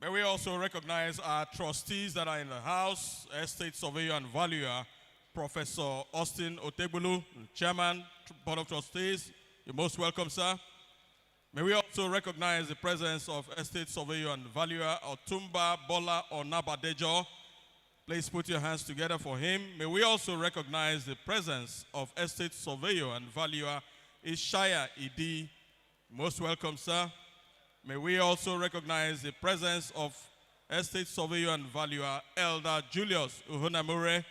May we also recognize our trustees that are in the house, Estate Surveyor and Valuer, Professor Austin Otegbulu, Chairman, Board of Trustees. You're most welcome, sir. May we also recognize the presence of Estate Surveyor and Valuer, Otumba Bola Onabadejo. Please put your hands together for him. May we also recognize the presence of Estate Surveyor and Valuer, Ishaya Idi. Most welcome, sir. May we also recognize the presence of Estate Surveyor and Valuer, Elder Julius Uhunamure.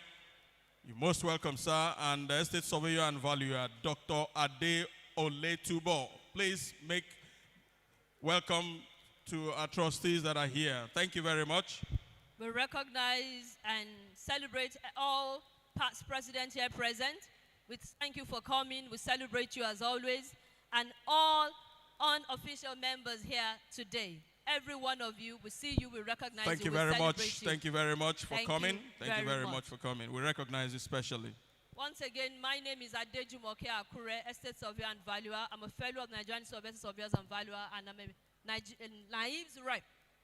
You're most welcome, sir. And the Estate Surveyor and Valuer, Dr. Ade Oletubo. Please make welcome to our trustees that are here. Thank you very much. We recognize and celebrate all past presidents here present. We thank you for coming. We celebrate you as always. And all unofficial members here today. Every one of you, we see you, we recognize you. Thank you very much. Thank you very much for coming. Thank you very much for coming. We recognize you especially. Once again, my name is Adejumoke Akure, Estate Surveyor and Valuer. I'm a fellow of Nigerian Surveyors and Valuer, and I'm a NIESV rep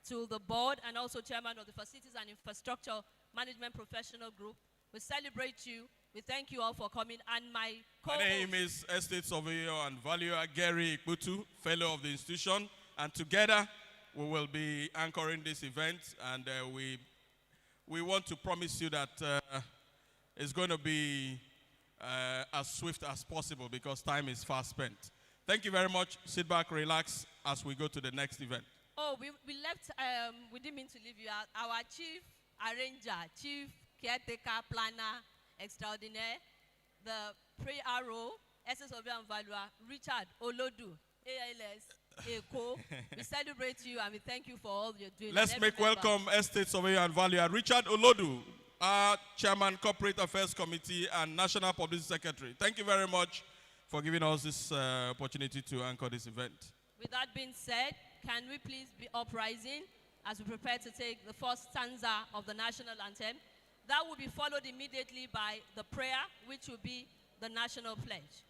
to the board and also chairman of the Facilities and Infrastructure Management Professional Group. We celebrate you. We thank you all for coming. And my name is Estate Surveyor and Valuer Gary Ikbutu, fellow of the institution. And together, we will be anchoring this event. And we want to promise you that it's going to be as swift as possible because time is fast spent. Thank you very much. Sit back, relax as we go to the next event. Oh, we left, we didn't mean to leave you out. Our chief arranger, chief caretaker, planner, extraordinaire, the pre-RO, Estate Surveyor and Valuer, Richard Olodu, ALS, Eko. We celebrate you and we thank you for all you're doing. Let's make welcome Estate Surveyor and Valuer, Richard Olodu, our Chairman, Corporate Affairs Committee and National Publicity Secretary. Thank you very much for giving us this opportunity to anchor this event. With that being said, can we please be uprising as we prepare to take the first stanza of the national anthem? That will be followed immediately by the prayer, which will be the national pledge.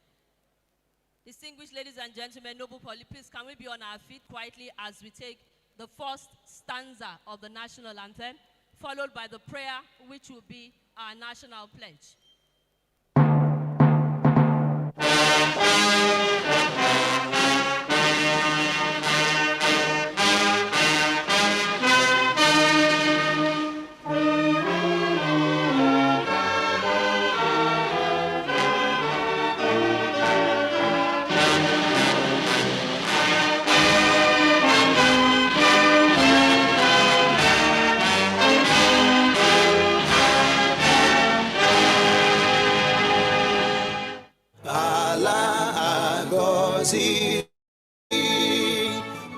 Distinguished ladies and gentlemen, noble public, please can we be on our feet quietly as we take the first stanza of the national anthem, followed by the prayer, which will be our national pledge.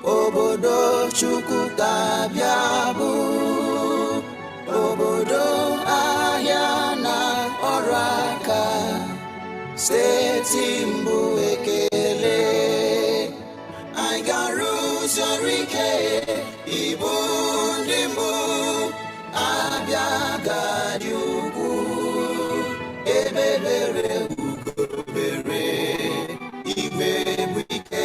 Obodo Chukwu Kabiabu, Obodo ahịa na ọrụ aka, steeti mbụ ekele, anyị ga-arụsi ọrụ ike, Igbo ndị mbụ, Abịa gadị ugwu, ebebere ugobere, igwe bụ ike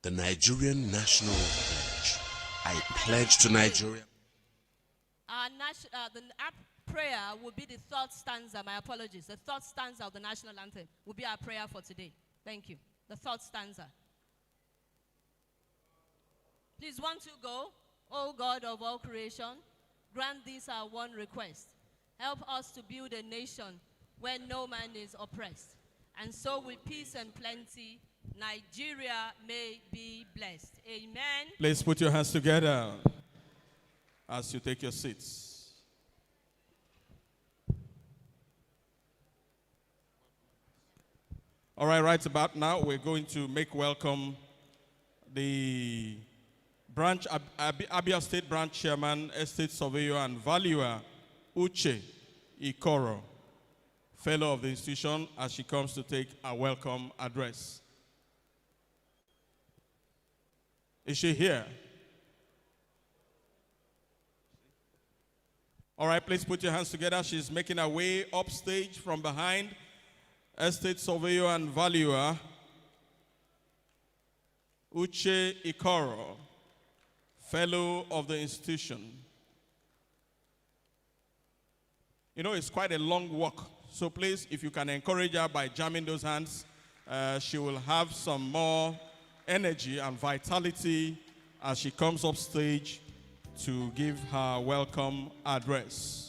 The Nigerian National Pledge. I pledge to Nigeria. The prayer will be the third stanza, my apologies. The third stanza of the national anthem will be our prayer for today. Thank you. The third stanza. Please, 1, 2, go. O God of all creation, grant this our one request. Help us to build a nation where no man is oppressed. And so with peace and plenty, Nigeria may be blessed. Amen. Please put your hands together as you take your seats. All right, right about now, we're going to make welcome the branch, Abia State Branch Chairman, Estate Surveyor and Valuer, Uche Ikoro, fellow of the institution, as she comes to take a welcome address. Is she here? All right, please put your hands together. She's making her way upstage from behind. Estate Surveyor and Valuer, Uche Ikoro, Fellow of the institution. You know, it's quite a long walk, so please, if you can encourage her by jamming those hands, she will have some more energy and vitality as she comes up stage to give her welcome address.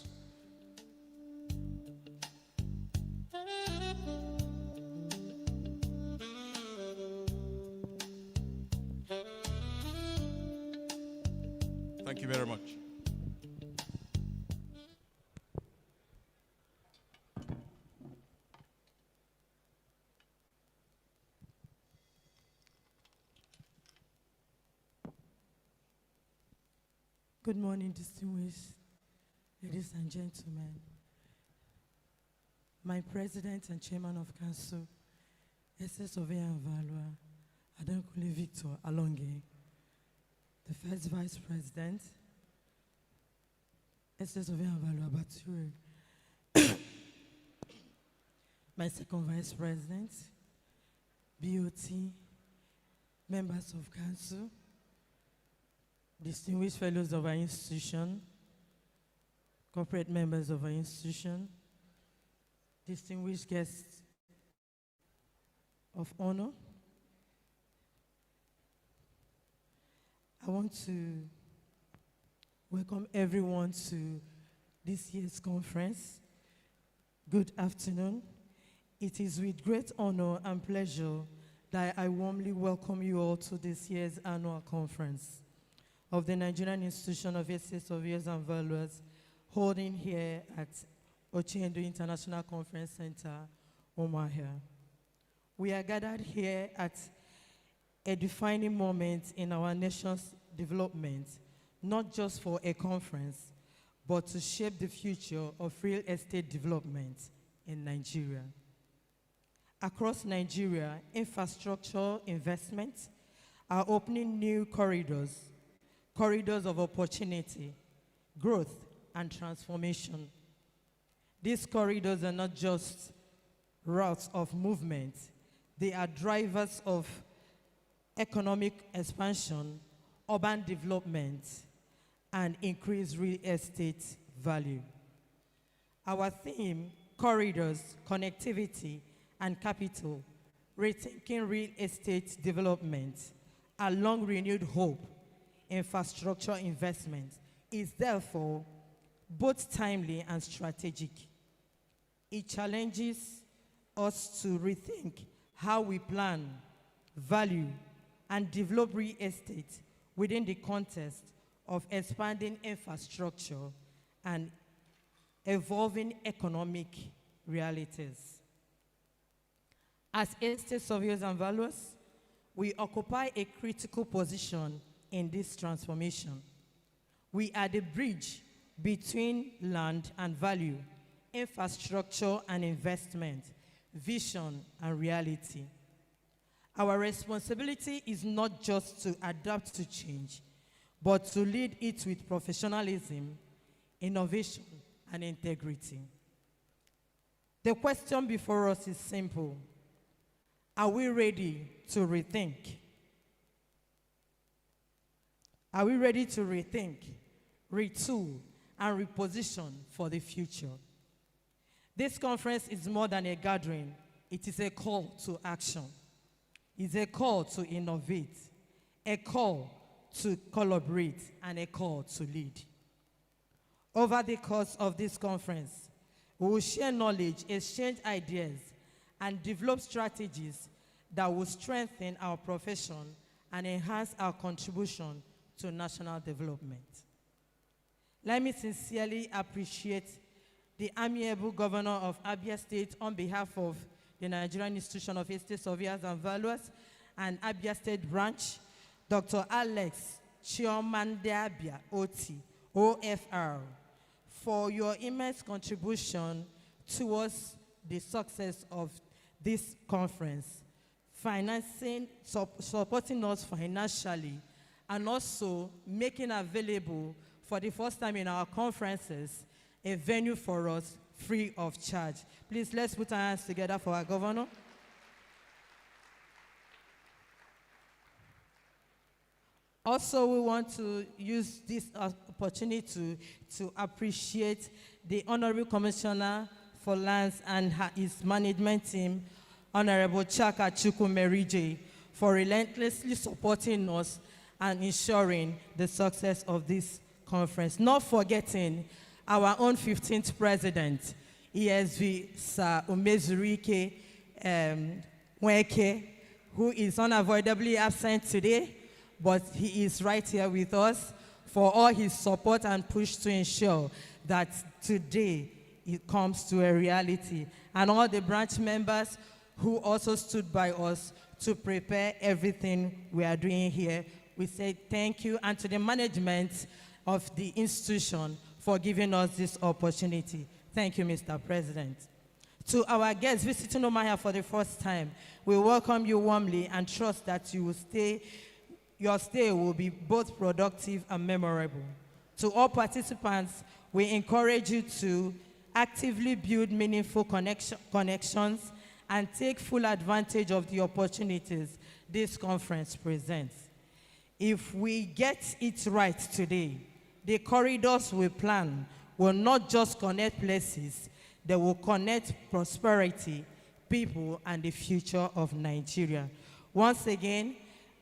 Thank you very much. Good morning, distinguished ladies and gentlemen. My President and Chairman of Council, Estate Surveyor and Valuer, Adenkule Victor Alonge, the First Vice President, Estate Surveyor and Valuer Bature, my Second Vice President, BOT, members of Council, distinguished fellows of our institution, corporate members of our institution, distinguished guests of honor. I want to welcome everyone to this year's conference. Good afternoon. It is with great honor and pleasure that I warmly welcome you all to this year's annual conference of the Nigerian Institution of Estate Surveyors and Valuers, holding here at Ochiendo International Conference Center, Umuahia. We are gathered here at a defining moment in our nation's development, not just for a conference, but to shape the future of real estate development in Nigeria. Across Nigeria, infrastructure investments are opening new corridors of opportunity, growth, and transformation. These corridors are not just routes of movement, they are drivers of economic expansion, urban development, and increased real estate value. Our theme, corridors, connectivity, and capital, rethinking real estate development, a long-renewed hope, infrastructure investment, is therefore both timely and strategic. It challenges us to rethink how we plan, value, and develop real estate within the context of expanding infrastructure and evolving economic realities. As estate surveyors and valuers, we occupy a critical position in this transformation. We are the bridge between land and value, infrastructure and investment, vision and reality. Our responsibility is not just to adapt to change, but to lead it with professionalism, innovation, and integrity. The question before us is simple. Are we ready to rethink? Are we ready to rethink, retool, and reposition for the future? This conference is more than a gathering. It is a call to action. It's a call to innovate, a call to collaborate, and a call to lead. Over the course of this conference, we will share knowledge, exchange ideas, and develop strategies that will strengthen our profession and enhance our contribution to national development. Let me sincerely appreciate the amiable governor of ABIA State on behalf of the Nigerian Institution of Estate Surveyors and Valuers and ABIA State Branch, Dr. Alex Chiomande Abia Oti, OFR, for your immense contribution towards the success of this conference, supporting us financially, and also making available for the first time in our conferences a venue for us free of charge. Please, let's put our hands together for our governor. Also, we want to use this opportunity to appreciate the Honorable Commissioner for Lands and his management team, Honorable Chaka Chukwumerije, for relentlessly supporting us and ensuring the success of this conference. Not forgetting our own 15th president, NIESV, Sir Umezurike Mweke, who is unavoidably absent today, but he is right here with us for all his support and push to ensure that today it comes to a reality. And all the branch members who also stood by us to prepare everything we are doing here. We say thank you, and to the management of the institution for giving us this opportunity. Thank you, Mr. President. To our guests visiting Omahia for the first time, we welcome you warmly and trust that your stay will be both productive and memorable. To all participants, we encourage you to actively build meaningful connections and take full advantage of the opportunities this conference presents. If we get it right today, the corridors we plan will not just connect places, they will connect prosperity, people, and the future of Nigeria. Once again,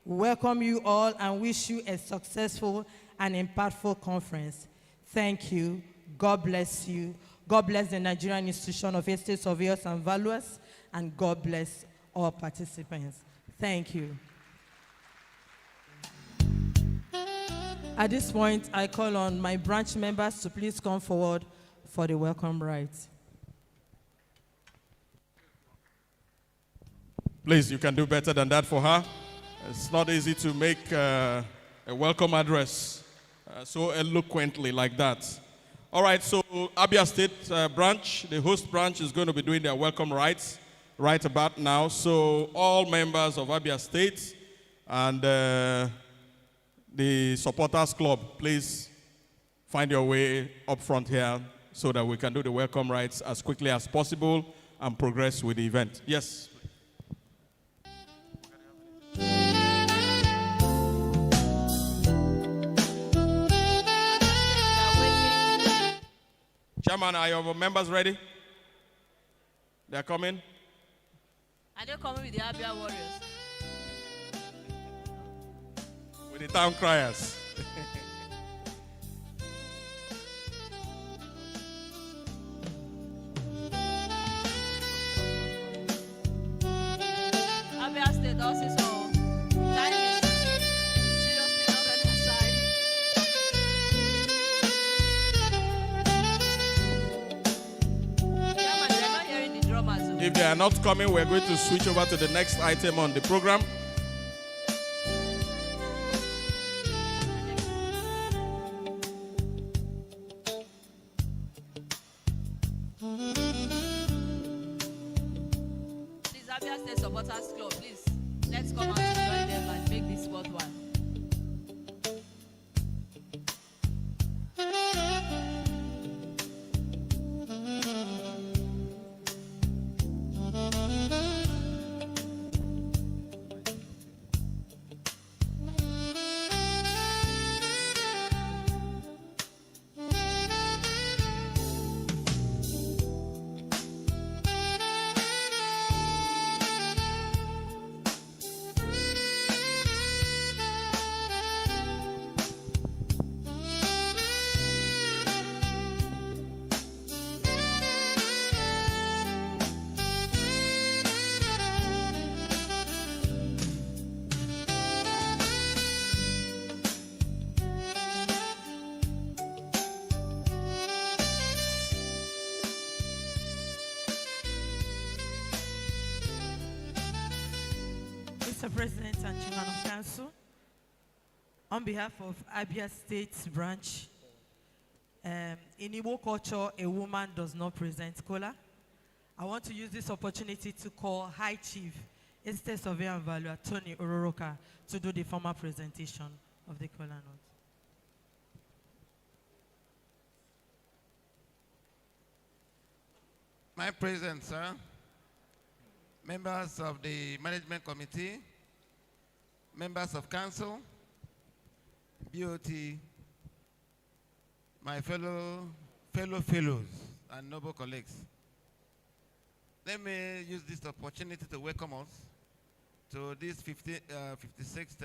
we welcome you all and wish you a successful and impactful conference. Thank you. God bless you. God bless the Nigerian Institution of Estate Surveyors and Valuers, and God bless all participants. Thank you. At this point, I call on my branch members to please come forward for the welcome rites. Please, you can do better than that for her. It's not easy to make a welcome address so eloquently like that. All right, so Abia State branch, the host branch, is going to be doing their welcome rites right about now. So all members of Abia State and the supporters club, please find your way up front here so that we can do the welcome rites as quickly as possible and progress with the event. Yes. Chairman, are your members ready? They're coming? Are they coming with the Abia warriors? With the town criers. Abia State also, so time is seriously not on our side. Chairman, we are not hearing the drummers. If they are not coming, we're going to switch over to the next item on the program. Please, Abia State Supporters Club, please. Let's come out to join them and make this worthwhile. Mr. President and Chairman of Council, on behalf of Abia State branch, in Igbo culture, a woman does not present kola. I want to use this opportunity to call High Chief, Estate Surveyor and Valuer Tony Ororoka, to do the formal presentation of the kola note. My President, sir, members of the Management Committee, members of Council, BOT, my fellows and noble colleagues. Let me use this opportunity to welcome us to this 56th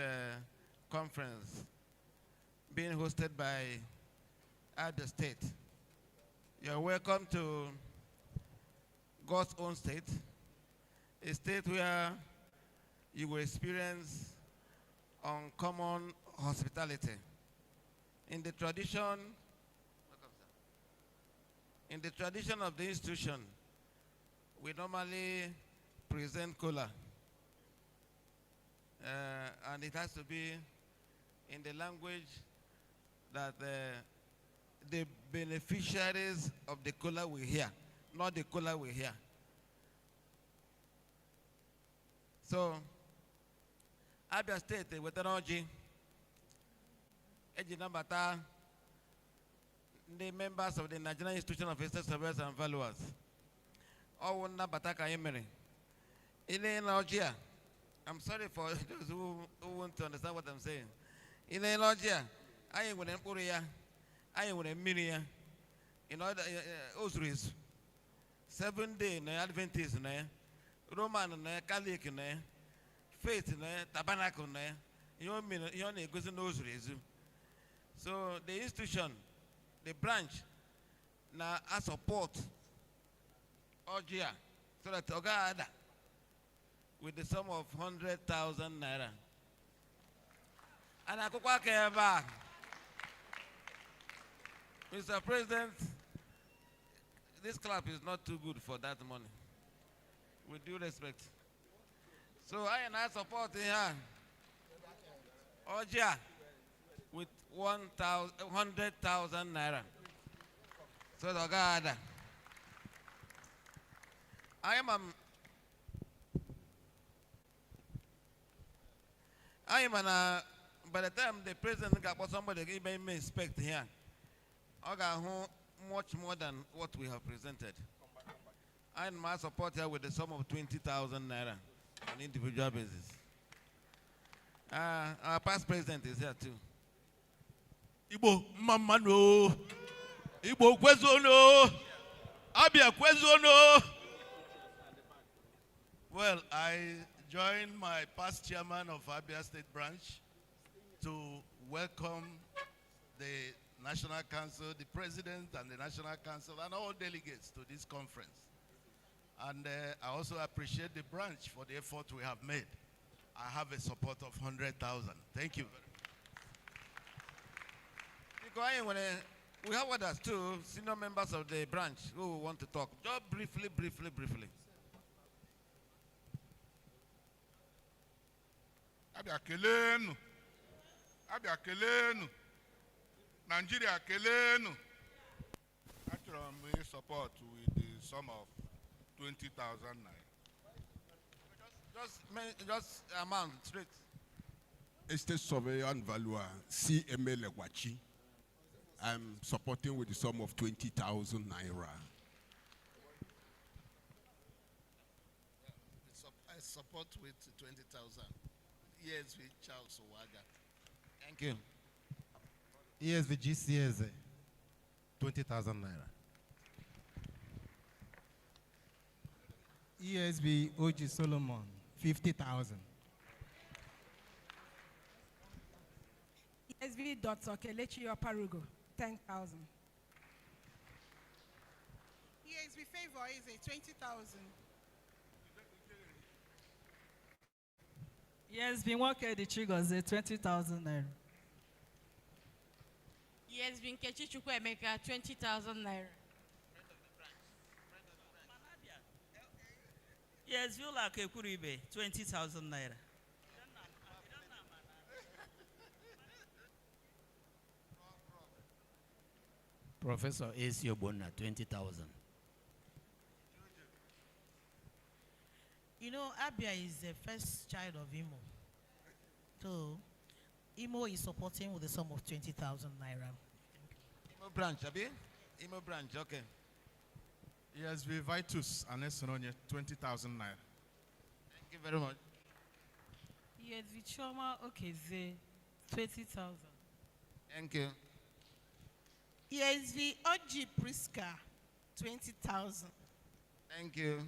conference being hosted by ABIA State. You're welcome to God's own state, a state where you will experience uncommon hospitality. In the tradition of the institution, we normally present cola, and it has to be in the language that the beneficiaries of the cola will hear, not the cola will hear. So, Abia State, Wetanoji, Ejinambata, the members of the Nigerian Institution of Estate Surveyors and Valuers, all one Bataka Emery. In Nigeria, I'm sorry for those who want to understand what I'm saying. In Nigeria, I am with Empuria, I am with Emilia, in other Osris, 7 day, Adventist, Roman, Catholic, faith, tabernacle, you only goes in Osris. So the institution, the branch, now I support Ogia, so that Ogada with the sum of 100,000 naira. And I go back here. Mr. President, this club is not too good for that money. With due respect. So I support here. Ogia with 100,000 naira. So the God. I am by the time the president got somebody give me respect here, I got much more than what we have presented. I am my support here with the sum of 20,000 naira on individual basis. Our past president is here too. Igbo Mamano, Igbo Kwezono, Abia Kwezono. Well, I joined my past chairman of Abia State Branch to welcome the National Council, the President and the National Council, and all delegates to this conference. And I also appreciate the branch for the effort we have made. I have a support of 100,000. Thank you very much. We have others too, senior members of the branch who want to talk. Just briefly. Abia kelenu. Abia kelenu. Nigeria kelenu. Actually, support with the sum of 20,000 naira. Just amount straight. Estate Surveyor and Valuer, CMA Legwachi. I'm supporting with the sum of 20,000 naira. I support with 20,000. ESV Charles Owaga. Thank you. ESV GCS, 20,000 naira. ESV OG Solomon, 50,000. ESV Dr. Kelechi Oparugo, 10,000. ESV Favor is a 20,000. ESV Nwoke the Chigos, 20,000 naira. ESV Nkechi Chukwuemeka, 20,000 naira. ESV Ulake Kuribe, 20,000 naira. Professor A.C. Obonna, 20,000. You know, Abia is the first child of Imo. So, Imo is supporting with the sum of 20,000 naira. Imo branch, Abi? Imo branch, okay. ESV Vitus and Esonye, 20,000 naira. Thank you very much. ESV Choma Okeze, 20,000. Thank you. NIESV OG Priska, 20,000. Thank you.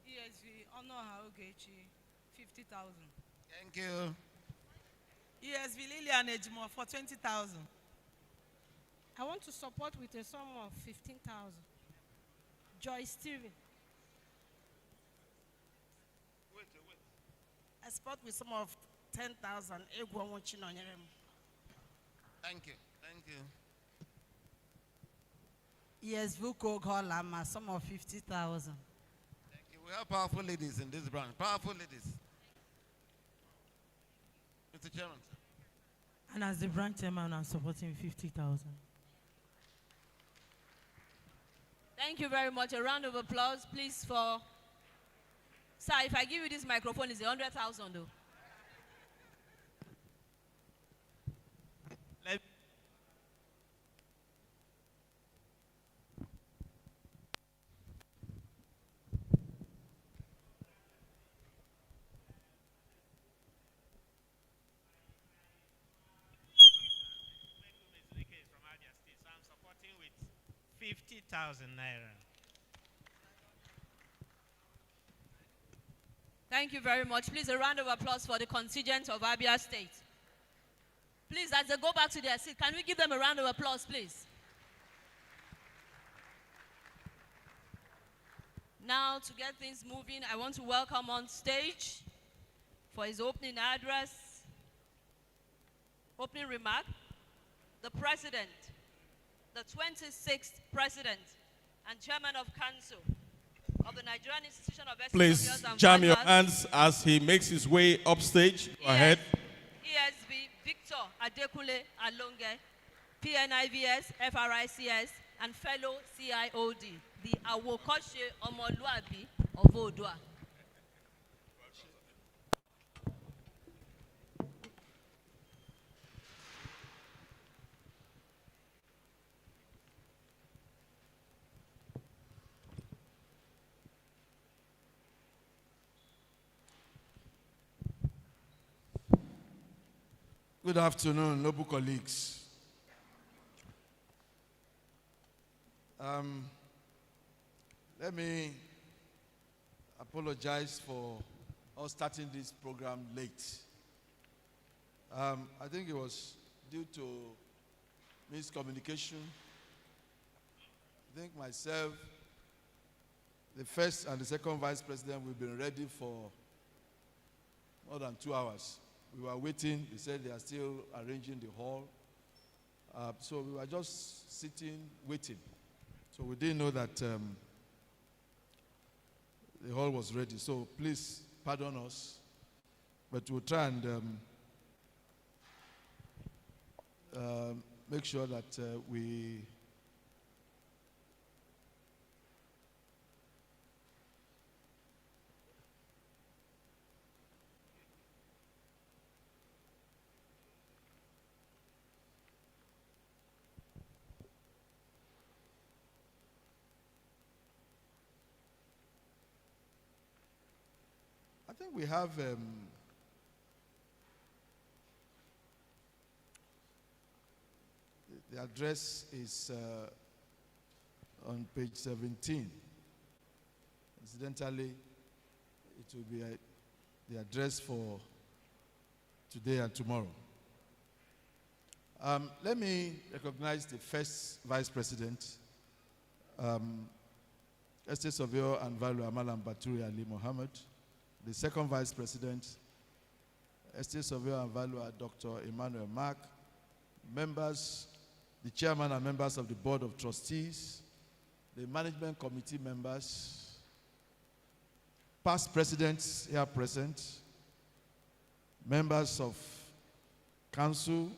ESV Onoha Ogechi, 50,000. Thank you. ESV Lillian Ejimo for 20,000. I want to support with a sum of 15,000. Joy Steven. I support with some of 10,000. Thank you. Thank you. ESV Kogalama, some of 50,000. Thank you. We have powerful ladies in this branch. Powerful ladies. Mr. Chairman. And as the branch chairman, I'm supporting 50,000. Thank you very much. A round of applause, please, for... Sir, if I give you this microphone, it's 100,000, though. So I'm supporting with 50,000 naira. Thank you very much. Please, a round of applause for the contingent of Abia State. Please, as they go back to their seat, can we give them a round of applause, please? Now, to get things moving, I want to welcome on stage for his opening address, opening remark, the President, the 26th President and Chairman of Council of the Nigerian Institution of Estate Please Affairs and jam your Finance, hands as he makes his way upstage. Go ahead. ESV Victor Adekule Alonge, PNIVS, FRICS, and fellow CIOD, the Awokoshe Omoluabi of Odua. Good afternoon, noble colleagues. Let me apologize for us starting this program late. I think it was due to miscommunication. I think myself, the first and the second vice president, we've been ready for more than 2 hours. We were waiting. They said they are still arranging the hall. So we were just sitting, waiting. So we didn't know that the hall was ready. So please pardon us. But we'll try and make sure that we I think we have the address is on page 17. Incidentally, it will be the address for today and tomorrow. Let me recognize the first vice president, Estate Surveyor and Value Amalam Baturi Ali Mohammed. The second vice president, Estate Surveyor and Valuer Dr. Emmanuel Mark, members, the chairman and members of the board of trustees, the management committee members, past presidents here present, members of council,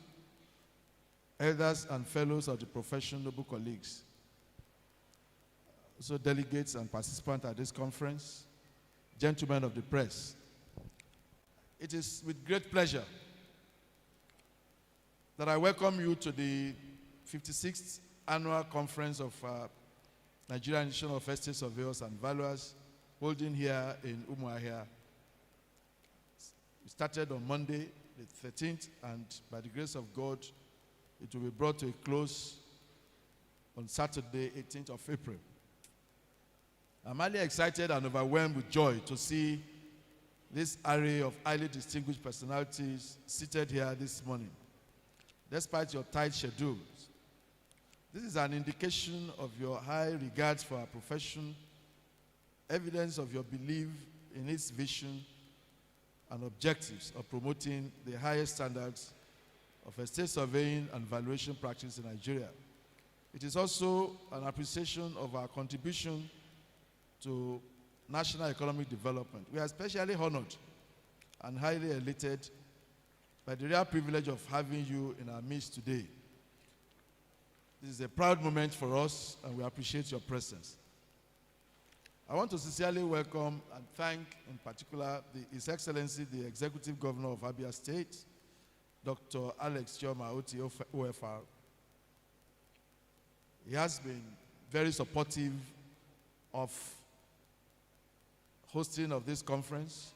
elders and fellows of the profession, noble colleagues, also delegates and participants at this conference, gentlemen of the press. It is with great pleasure that I welcome you to the 56th Annual Conference of Nigerian Institution of Estate Surveyors and Valuers, holding here in Umuahia. It started on Monday, the 13th, and by the grace of God, it will be brought to a close on Saturday, 18th of April. I'm highly excited and overwhelmed with joy to see this array of highly distinguished personalities seated here this morning, despite your tight schedules. This is an indication of your high regards for our profession, evidence of your belief in its vision and objectives of promoting the highest standards of estate surveying and valuation practice in Nigeria. It is also an appreciation of our contribution to national economic development. We are especially honored and highly elated by the rare privilege of having you in our midst today. This is a proud moment for us, and we appreciate your presence. I want to sincerely welcome and thank, in particular, His Excellency, the Executive Governor of Abia State, Dr. Alex Chioma Oti, OFR. He has been very supportive of hosting of this conference.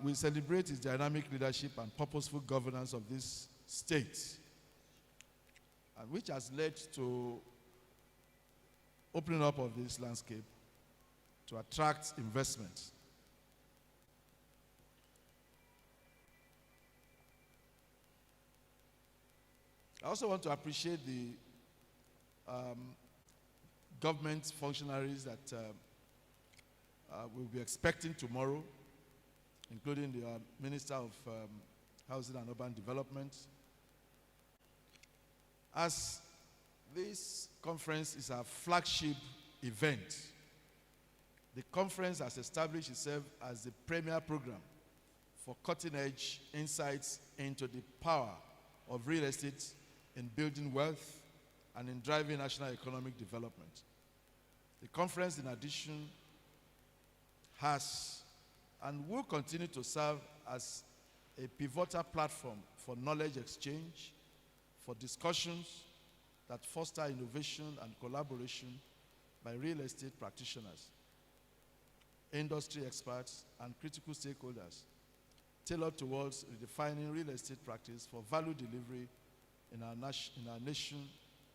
We celebrate his dynamic leadership and purposeful governance of this state, which has led to opening up of this landscape to attract investment. I also want to appreciate the government functionaries that we'll be expecting tomorrow, including the Minister of Housing and Urban Development. As this conference is our flagship event, the conference has established itself as the premier program for cutting-edge insights into the power of real estate in building wealth and in driving national economic development. The conference, in addition, has and will continue to serve as a pivotal platform for knowledge exchange, for discussions that foster innovation and collaboration by real estate practitioners, industry experts, and critical stakeholders, tailored towards redefining real estate practice for value delivery in our nation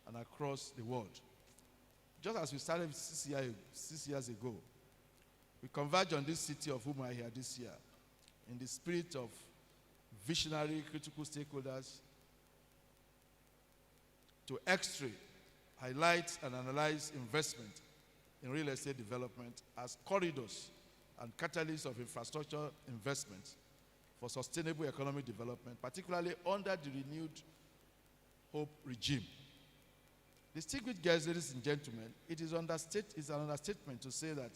and across the world. Just as we started 6 years ago, we converge on this city of Umuahia this year in the spirit of visionary critical stakeholders to X-ray, highlight and analyze investment in real estate development as corridors and catalysts of infrastructure investment for sustainable economic development, particularly under the renewed hope regime. Distinguished guests, ladies and gentlemen, it is an understatement to say that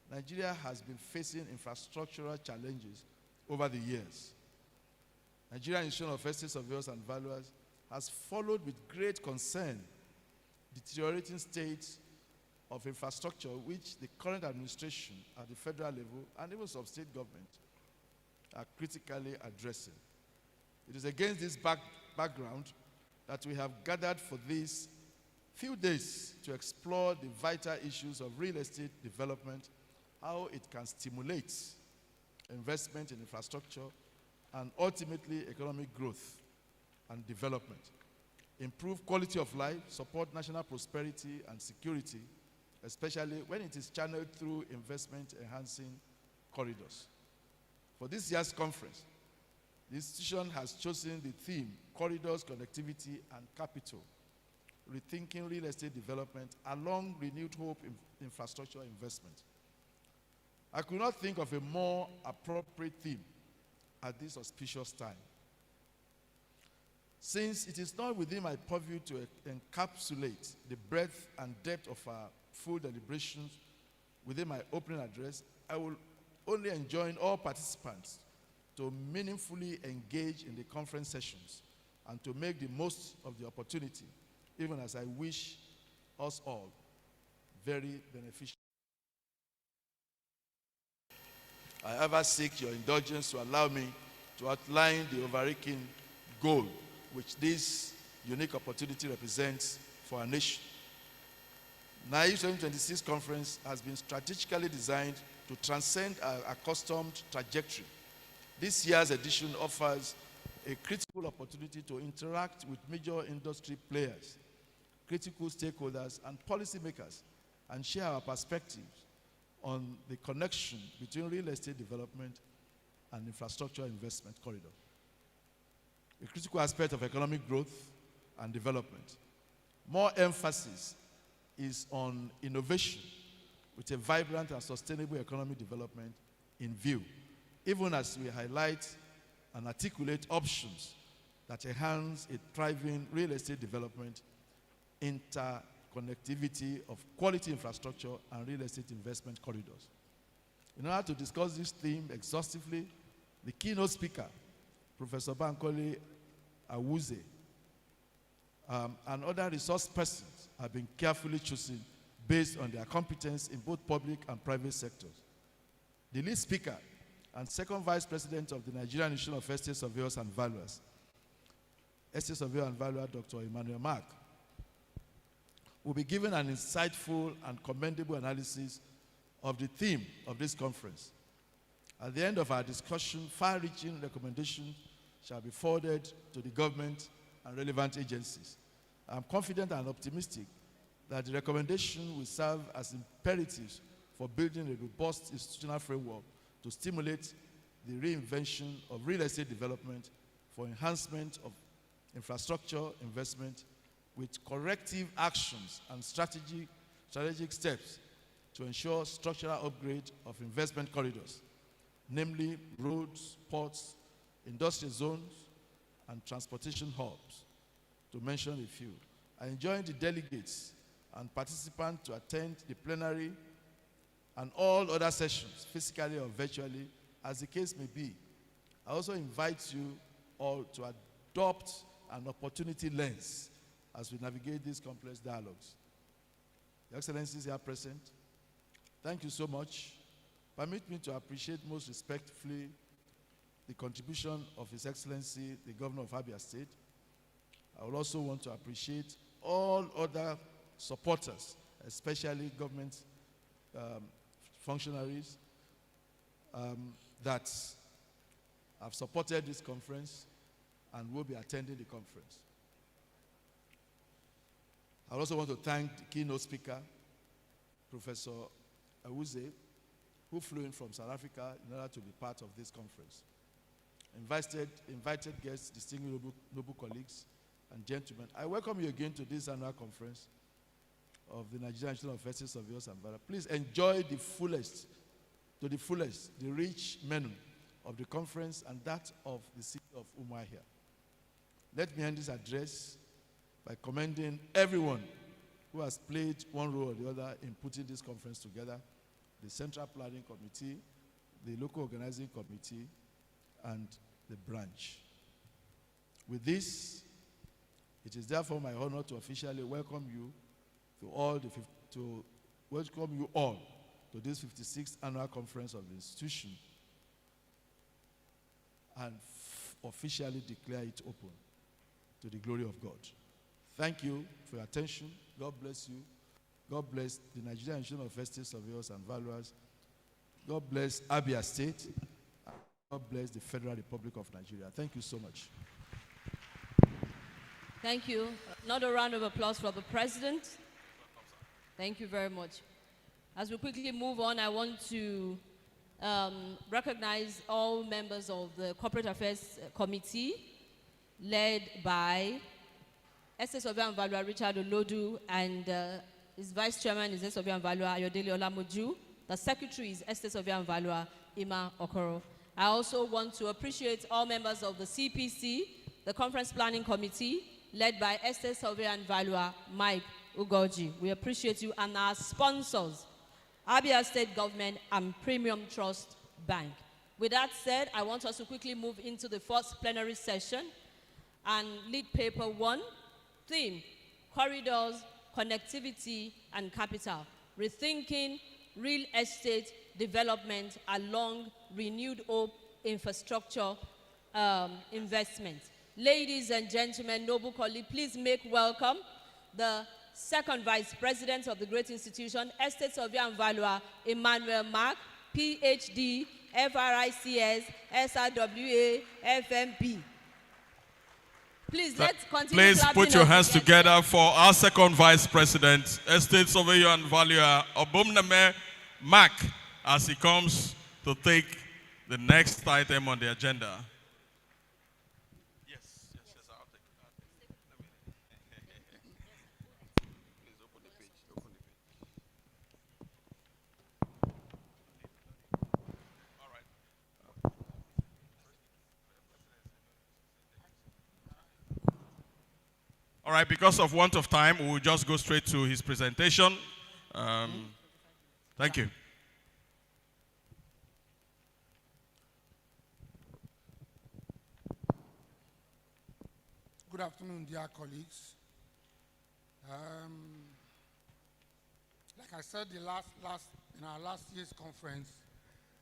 Nigeria has been facing infrastructural challenges over the years. Nigerian Institution of Estate Surveyors and Valuers has followed with great concern deteriorating state of infrastructure which the current administration at the federal level and even some state government are critically addressing. It is against this background that we have gathered for these few days to explore the vital issues of real estate development, how it can stimulate investment in infrastructure and ultimately economic growth and development, improve quality of life, support national prosperity and security, especially when it is channeled through investment-enhancing corridors. For this year's conference, the institution has chosen the theme, Corridors, Connectivity, and Capital, rethinking real estate development along renewed hope in infrastructure investment. I could not think of a more appropriate theme at this auspicious time. Since it is not within my purview to encapsulate the breadth and depth of our full deliberations within my opening address, I will only enjoin all participants to meaningfully engage in the conference sessions and to make the most of the opportunity, even as I wish us all very beneficial. I ever seek your indulgence to allow me to outline the overarching goal which this unique opportunity represents for our nation. NIESV 2026 conference has been strategically designed to transcend our accustomed trajectory. This year's edition offers a critical opportunity to interact with major industry players, critical stakeholders, and policymakers, and share our perspectives on the connection between real estate development and infrastructure investment corridor, a critical aspect of economic growth and development. More emphasis is on innovation with a vibrant and sustainable economic development in view, even as we highlight and articulate options that enhance a thriving real estate development, interconnectivity of quality infrastructure, and real estate investment corridors. In order to discuss this theme exhaustively, the keynote speaker, Professor Bankole Awuze, and other resource persons have been carefully chosen based on their competence in both public and private sectors. The lead speaker and second vice president of the Nigerian Institute of Estate Surveyors and Valuers, Estate Surveyor and Valuer Dr. Emmanuel Mark, will be given an insightful and commendable analysis of the theme of this conference. At the end of our discussion, far-reaching recommendations shall be forwarded to the government and relevant agencies. I'm confident and optimistic that the recommendation will serve as imperatives for building a robust institutional framework to stimulate the reinvention of real estate development for enhancement of infrastructure investment with corrective actions and strategic steps to ensure structural upgrade of investment corridors, namely roads, ports, industrial zones, and transportation hubs, to mention a few. I enjoin the delegates and participants to attend the plenary and all other sessions, physically or virtually, as the case may be. I also invite you all to adopt an opportunity lens as we navigate these complex dialogues. Your Excellencies here present, thank you so much. Permit me to appreciate most respectfully the contribution of His Excellency, the Governor of Abia State. I would also want to appreciate all other supporters, especially government functionaries that have supported this conference and will be attending the conference. I also want to thank the keynote speaker, Professor Awuze, who flew in from South Africa in order to be part of this conference. Invited guests, distinguished noble colleagues, and gentlemen, I welcome you again to this annual conference of the Nigerian Institute of Estate Surveyors and Valuers. Please enjoy the fullest, the rich menu of the conference and that of the city of Umuahia. Let me end this address by commending everyone who has played one role or the other in putting this conference together: the Central Planning Committee, the Local Organizing Committee, and the branch. With this, it is therefore my honor to officially welcome you all to this 56th annual conference of the institution and officially declare it open to the glory of God. Thank you for your attention. God bless you. God bless the Nigerian Institute of Estate Surveyors and Valuers. God bless Abia State. God bless the Federal Republic of Nigeria. Thank you so much. Thank you. Another round of applause for the President. Thank you very much. As we quickly move on, I want to recognize all members of the Corporate Affairs Committee, led by Estate Surveyor and Valuer Richard Olodu, and his Vice Chairman is Estate Surveyor and Valuer Ayodele Olamoju. The Secretary is Estate Surveyor and Valuer Ima Okoro. I also want to appreciate all members of the CPC, the Conference Planning Committee, led by Estate Surveyor and Valuer Mike Ugoji. We appreciate you, and our sponsors, Abia State Government and Premium Trust Bank. With that said, I want us to quickly move into the first plenary session and lead paper 1, theme: corridors, connectivity, and capital, rethinking real estate development along renewed hope infrastructure investment. Ladies and gentlemen, noble colleague, please make welcome the second vice president of the great institution, Estate Surveyor and Valuer, Emmanuel Mark, PhD, FRICS, SRWA, FMP. Please, let's continue. Please put your hands together for our second vice president, Estate Surveyor and Valuer, Obumname Mark, as he comes to take the next item on the agenda. All right, because of want of time, we will just go straight to his presentation. Thank you. Good afternoon, dear colleagues. Like I said in our last year's conference,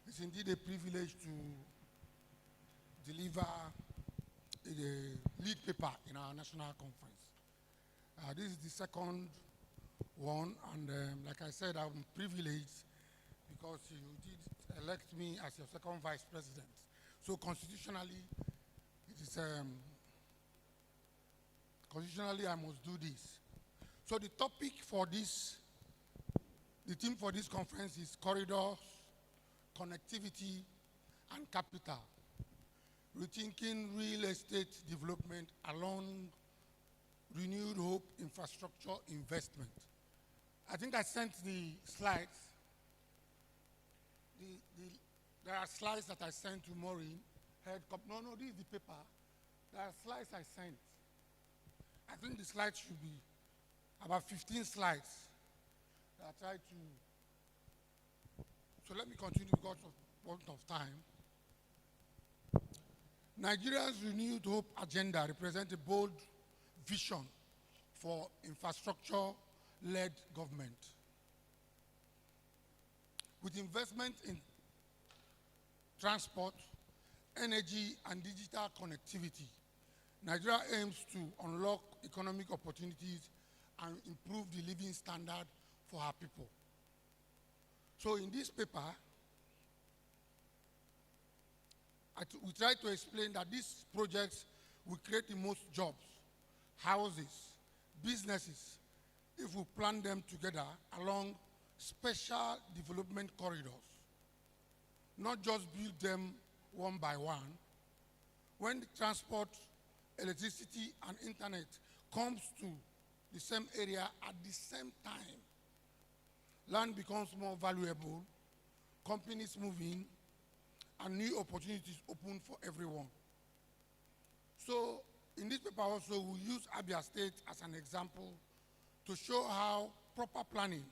it's indeed a privilege to deliver the lead paper in our national conference. This is the second one, and like I said, I'm privileged because you did elect me as your second vice president. So constitutionally, it is constitutionally I must do this. So the topic for this, the theme for this conference is corridors, connectivity, and capital. Rethinking real estate development along renewed hope infrastructure investment. I think I sent the slides. There are slides that I sent to Maureen. No, this is the paper. There are slides I sent. I think the slides should be about 15 slides that I tried to. So let me continue because of want of time. Nigeria's renewed hope agenda represents a bold vision for infrastructure-led government. With investment in transport, energy, and digital connectivity, Nigeria aims to unlock economic opportunities and improve the living standard for our people. So in this paper, we try to explain that these projects will create the most jobs, houses, businesses, if we plan them together along special development corridors, not just build them one by one. When the transport, electricity, and internet comes to the same area at the same time, land becomes more valuable, companies move in, and new opportunities open for everyone. So in this paper also, we use Abia State as an example to show how proper planning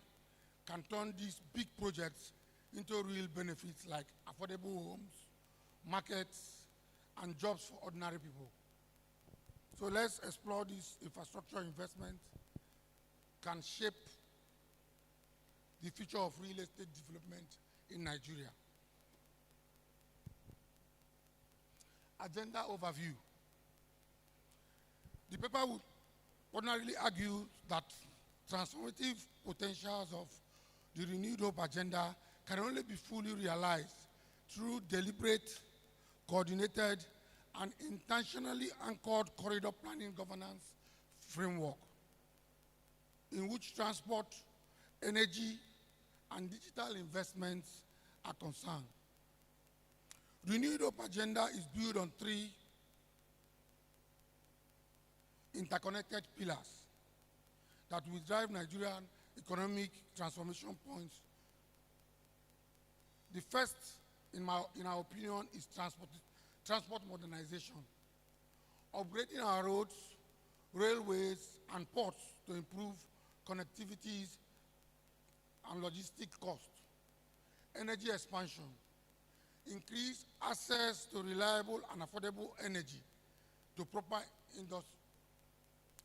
can turn these big projects into real benefits like affordable homes, markets, and jobs for ordinary people. So let's explore this infrastructure investment can shape the future of real estate development in Nigeria. Agenda overview. The paper would ordinarily argue that transformative potentials of the renewed hope agenda can only be fully realized through deliberate, coordinated, and intentionally anchored corridor planning governance framework in which transport, energy, and digital investments are concerned. Renewed Hope agenda is built on 3 interconnected pillars that will drive Nigerian economic transformation points. The first, in our opinion, is transport modernization, upgrading our roads, railways, and ports to improve connectivities and logistic costs. Energy expansion, increase access to reliable and affordable energy to proper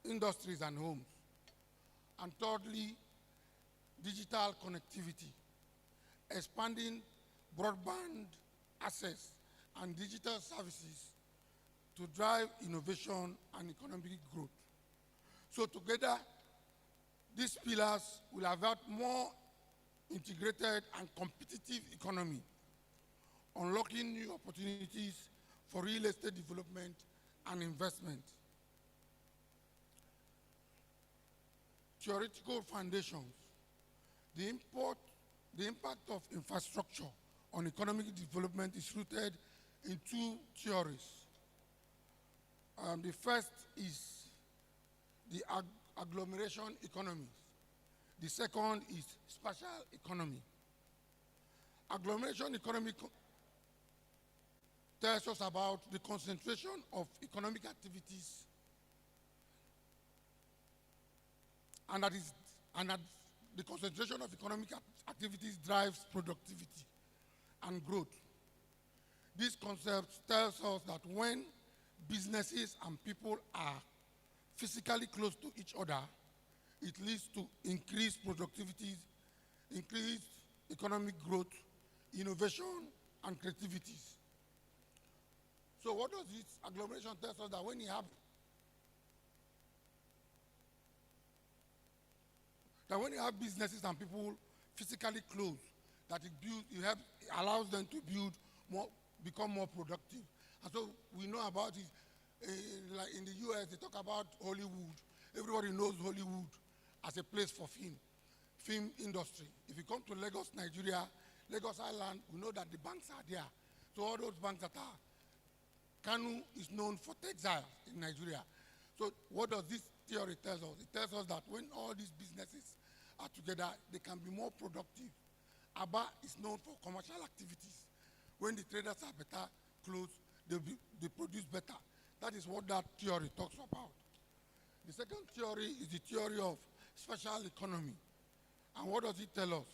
industries and homes. And thirdly, digital connectivity, expanding broadband access and digital services to drive innovation and economic growth. So together, these pillars will have more integrated and competitive economy, unlocking new opportunities for real estate development and investment. Theoretical foundations. The impact of infrastructure on economic development is rooted in two theories. The first is the agglomeration economy. The second is spatial economy. Agglomeration economy tells us about the concentration of economic activities, and that the concentration of economic activities drives productivity and growth. This concept tells us that when businesses and people are physically close to each other, it leads to increased productivity, increased economic growth, innovation, and creativity. So what does this agglomeration tell us? That when you have businesses and people physically close, that it allows them to become more productive. And so we know about it, like in the US, they talk about Hollywood. Everybody knows Hollywood as a place for film industry. If you come to Lagos, Nigeria, Lagos Island, we know that the banks are there. So all those banks that are, Kanu is known for textiles in Nigeria. So what does this theory tell us? It tells us that when all these businesses are together, they can be more productive. Aba is known for commercial activities. When the traders are better closed, they produce better. That is what that theory talks about. The second theory is the theory of spatial economy. And what does it tell us?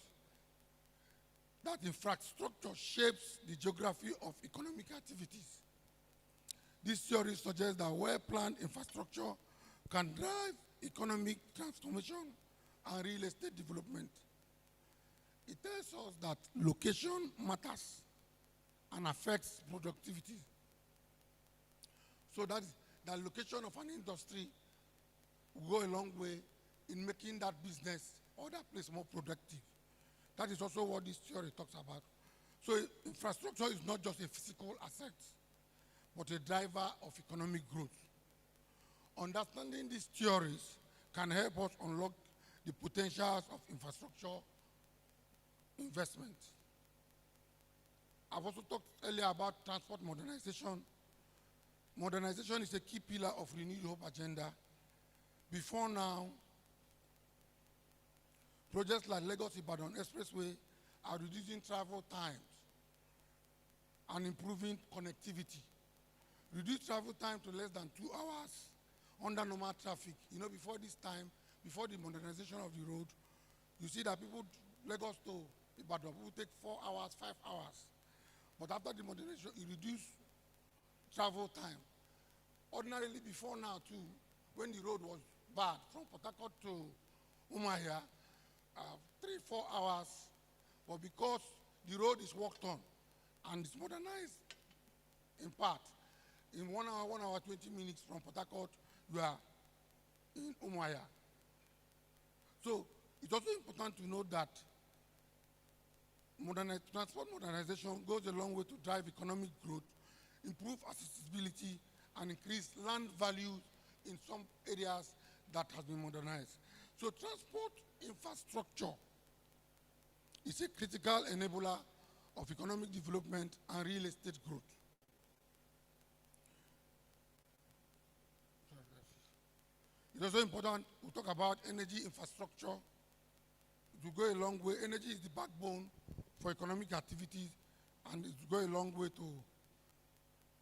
That infrastructure shapes the geography of economic activities. This theory suggests that well-planned infrastructure can drive economic transformation and real estate development. It tells us that location matters and affects productivity. So that the location of an industry will go a long way in making that business or that place more productive. That is also what this theory talks about. So infrastructure is not just a physical asset, but a driver of economic growth. Understanding these theories can help us unlock the potentials of infrastructure investment. I've also talked earlier about transport modernization. Modernization is a key pillar of Renewed Hope agenda. Before now, projects like Lagos-Ibadan Expressway are reducing travel times and improving connectivity. Reduce travel time to less than 2 hours under normal traffic. You know, before this time, before the modernization of the road, you see that people, Lagos to Ibadan, people take 4 hours, 5 hours. But after the modernization, it reduced travel time. Ordinarily, before now too, when the road was bad, from Port Harcourt to Umuahia, 3-4 hours, but because the road is worked on and it's modernized in part, in 1 hour, 1 hour, 20 minutes from Port Harcourt, you are in Umuahia. So it's also important to note that transport modernization goes a long way to drive economic growth, improve accessibility, and increase land value in some areas that has been modernized. So transport infrastructure is a critical enabler of economic development and real estate growth. It's also important to talk about energy infrastructure. It will go a long way. Energy is the backbone for economic activities, and it will go a long way to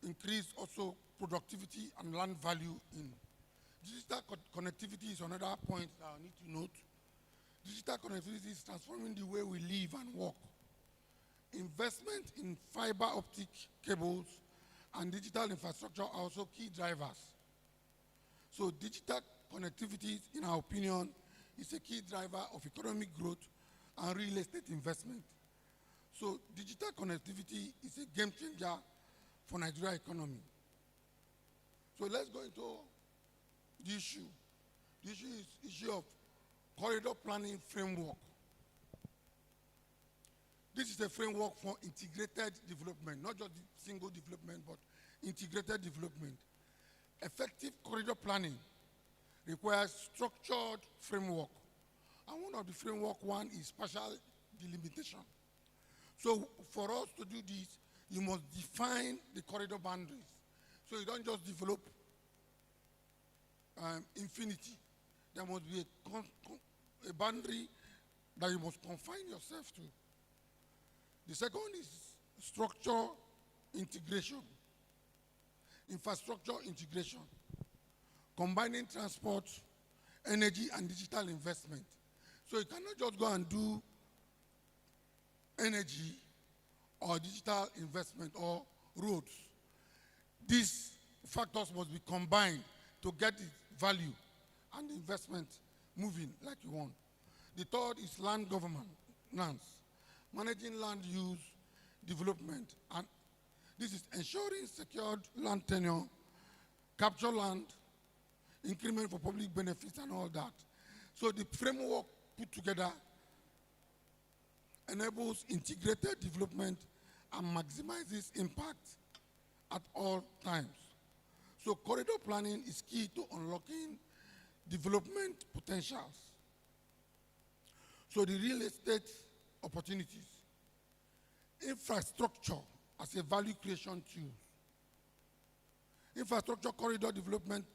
increase also productivity and land value in. Digital connectivity is another point that I need to note. Digital connectivity is transforming the way we live and work. Investment in fiber optic cables and digital infrastructure are also key drivers. So digital connectivity, in our opinion, is a key driver of economic growth and real estate investment. So digital connectivity is a game changer for Nigeria economy. So let's go into the issue. The issue is issue of corridor planning framework. This is a framework for integrated development, not just single development, but integrated development. Effective corridor planning requires structured framework. And one of the framework one is spatial delimitation. So for us to do this, you must define the corridor boundaries. So you don't just develop infinity. There must be a boundary that you must confine yourself to. The second is structure integration, infrastructure integration, combining transport, energy, and digital investment. So you cannot just go and do energy or digital investment or roads. These factors must be combined to get the value and the investment moving like you want. The third is land governance, managing land use development, and this is ensuring secured land tenure, capture land, increment for public benefits and all that. So the framework put together enables integrated development and maximizes impact at all times. So corridor planning is key to unlocking development potentials. So the real estate opportunities, infrastructure as a value creation tool. Infrastructure corridor development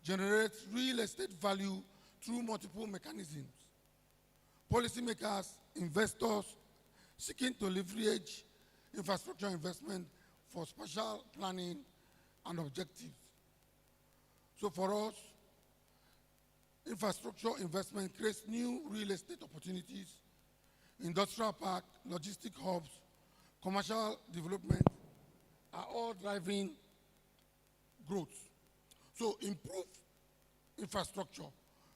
generates real estate value through multiple mechanisms. Policymakers, investors seeking to leverage infrastructure investment for spatial planning and objectives. So for us, infrastructure investment creates new real estate opportunities, industrial park, logistic hubs, commercial development are all driving growth. So improved infrastructure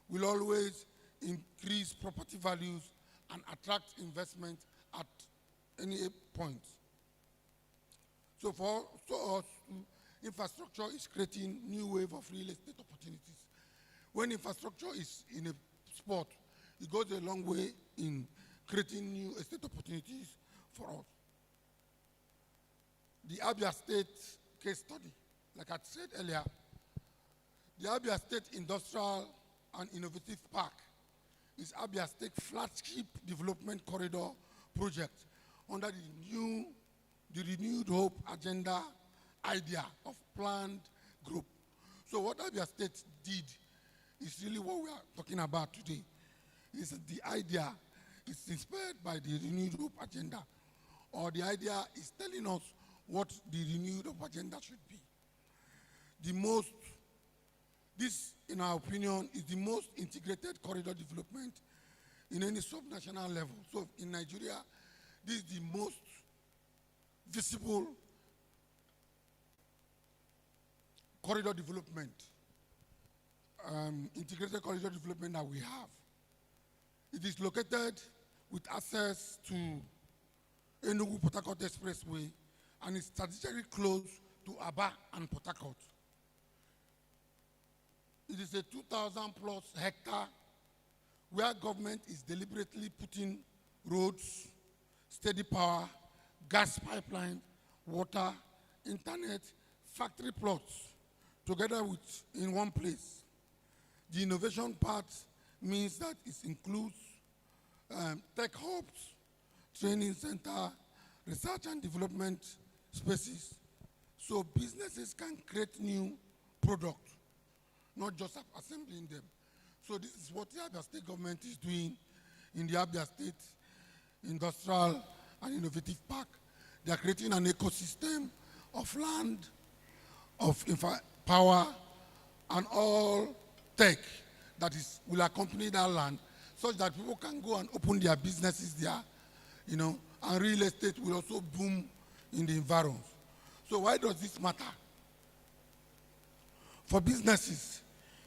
will always increase property values and attract investment at any point. So for us, infrastructure is creating new wave of real estate opportunities. When infrastructure is in a spot, it goes a long way in creating new estate opportunities for us. The ABIA State case study, like I said earlier, the ABIA State Industrial and Innovative Park is ABIA State flagship development corridor project under the renewed hope agenda idea of planned group. So what ABIA State did is really what we are talking about today. Is the idea is inspired by the renewed hope agenda, or the idea is telling us what the renewed hope agenda should be. This, in our opinion, is the most integrated corridor development in any subnational level. So in Nigeria, this is the most visible corridor development, integrated corridor development that we have. It is located with access to Enugu-Port Harcourt Expressway, and is strategically close to Aba and Port Harcourt. It is a 2,000 plus hectare where government is deliberately putting roads, steady power, gas pipeline, water, internet, factory plots together in one place. The innovation part means that it includes tech hubs, training center, research and development spaces, so businesses can create new products, not just assembling them. So this is what the Abia State government is doing in the Abia State Industrial and Innovative Park. They are creating an ecosystem of land, of power, and all tech that will accompany that land, such that people can go and open their businesses there, and real estate will also boom in the environment. So why does this matter? For businesses,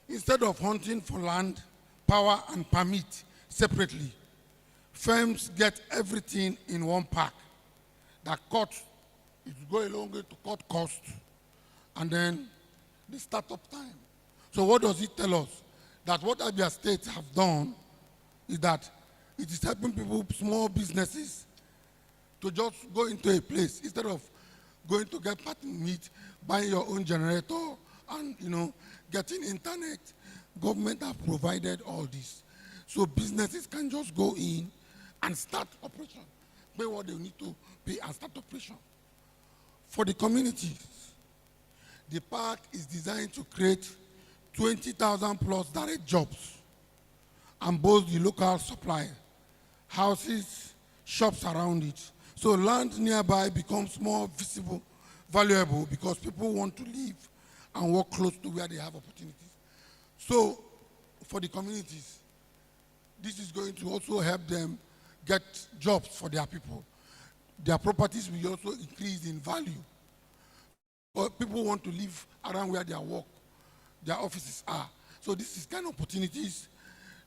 instead of hunting for land, power, and permit separately, firms get everything in one park. That it will go a long way to cut costs, and then the startup time. So what does it tell us? That what Abia State have done is that it is helping people, small businesses, to just go into a place instead of going to get part in meat, buying your own generator, and getting internet. Government have provided all this, so businesses can just go in and start operation, pay what they need to pay and start operation. For the communities, the park is designed to create 20,000 plus direct jobs and both the local supply, houses, shops around it. So land nearby becomes more visible, valuable, because people want to live and work close to where they have opportunities. So for the communities, this is going to also help them get jobs for their people. Their properties will also increase in value. But people want to live around where their work, their offices are. So this is kind of opportunities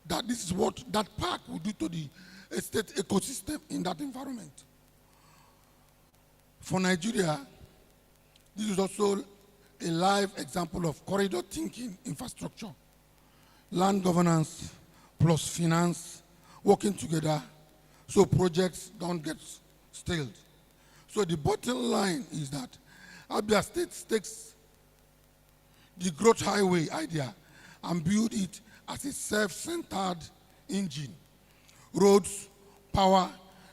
that this is what that park will do to the estate ecosystem in that environment. For Nigeria, this is also a live example of corridor thinking infrastructure. Land governance plus finance working together so projects don't get stalled. So the bottom line is that Abia State takes the growth highway idea and build it as a self-centered engine. Roads, power,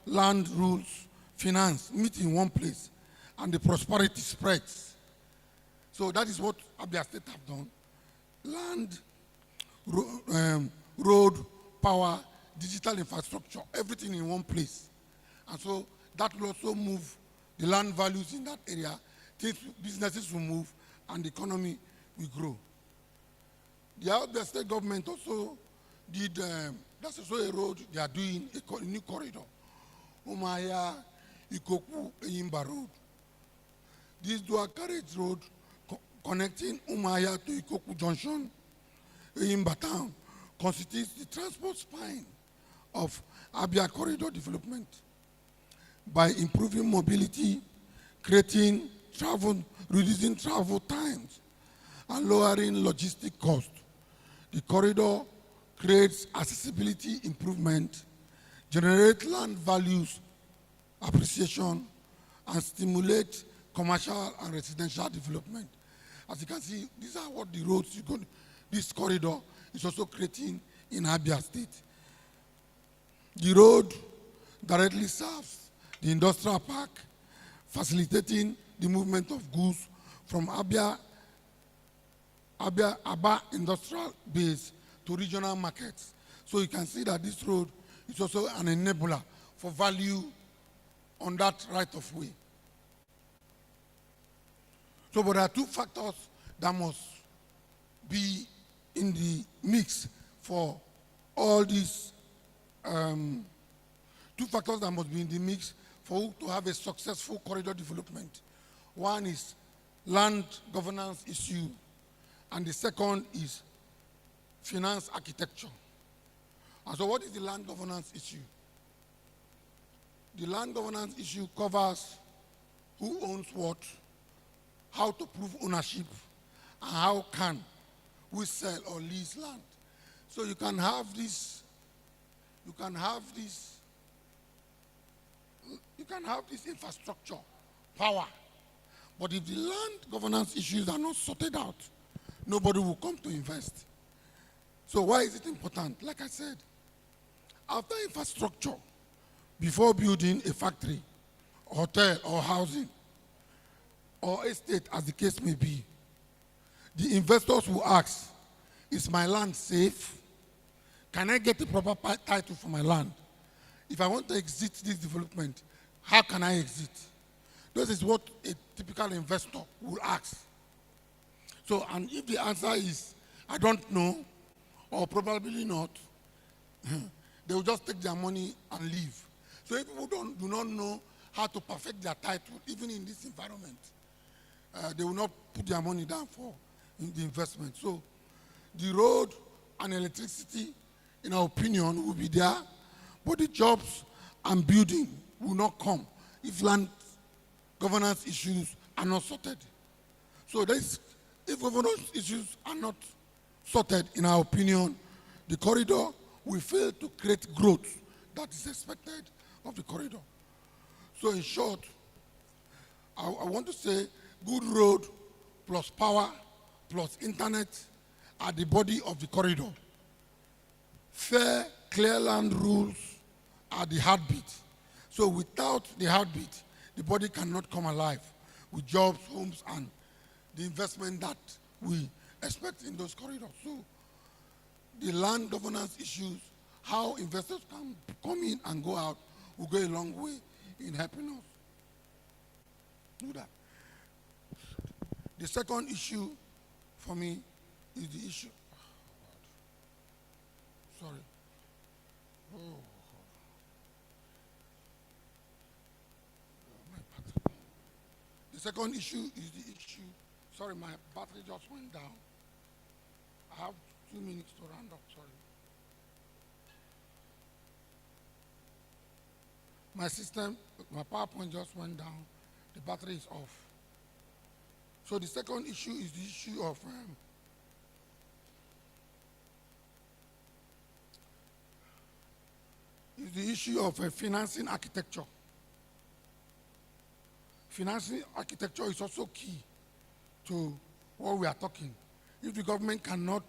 land rules, finance meet in one place, and the prosperity spreads. So that is what Abia State have done. Land, road, power, digital infrastructure, everything in one place. And so that will also move the land values in that area. Businesses will move and the economy will grow. The Abia State government also did, that's also a road they are doing, a new corridor. Umaya, Ikoku, Eyimba Road. This dual carriage road connecting Umaya to Ikoku Junction, Eyimba Town, constitutes the transport spine of Abia corridor development. By improving mobility, creating travel, reducing travel times, and lowering logistic costs, the corridor creates accessibility improvement, generates land values appreciation, and stimulate commercial and residential development. As you can see, these are what the roads you go. This corridor is also creating in Abia State. The road directly serves the industrial park, facilitating the movement of goods from Aba industrial base to regional markets. So you can see that this road is also an enabler for value on that right of way. So but there are two factors that must be in the mix for all these, two factors that must be in the mix for to have a successful corridor development. One is land governance issue, and the second is finance architecture. And so what is the land governance issue? The land governance issue covers who owns what, how to prove ownership, and how can we sell or lease land. So you can have this infrastructure, power, but if the land governance issues are not sorted out, nobody will come to invest. So why is it important? Like I said, after infrastructure, before building a factory, hotel, or housing, or estate, as the case may be, the investors will ask, is my land safe? Can I get a proper title for my land? If I want to exit this development, how can I exit? This is what a typical investor will ask. So, and if the answer is, I don't know, or probably not, they will just take their money and leave. So if people do not know how to perfect their title, even in this environment, they will not put their money down for the investment. So the road and electricity, in our opinion, will be there, but the jobs and building will not come if land governance issues are not sorted. So this If governance issues are not sorted, in our opinion, the corridor will fail to create growth that is expected of the corridor. So in short, I want to say good road plus power plus internet are the body of the corridor. Fair, clear land rules are the heartbeat. So without the heartbeat, the body cannot come alive with jobs, homes, and the investment that we expect in those corridors. So the land governance issues, how investors can come in and go out, will go a long way in helping us do that. The second issue for me is the issue. Sorry. Oh. The second issue is the issue. Sorry, my battery just went down. I have 2 minutes to round up. Sorry. My system, my PowerPoint just went down. The battery is off. So the second issue is the issue of financing architecture. Financing architecture is also key to what we are talking. If the government cannot,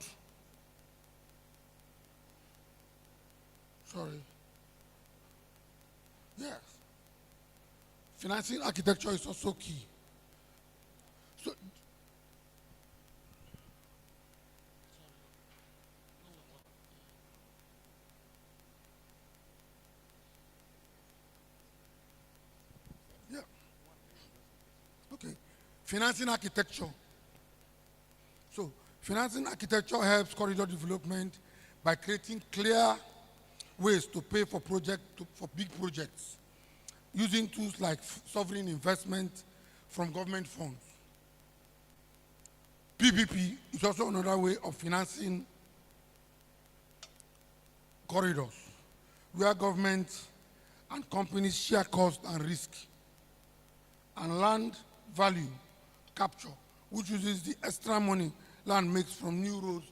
yes, financing architecture is also key. So, yeah, okay, financing architecture. So, financing architecture helps corridor development by creating clear ways to pay for for big projects, using tools like sovereign investment from government funds. PPP is also another way of financing corridors, where government and companies share cost and risk, and land value capture, which uses the extra money land makes from new roads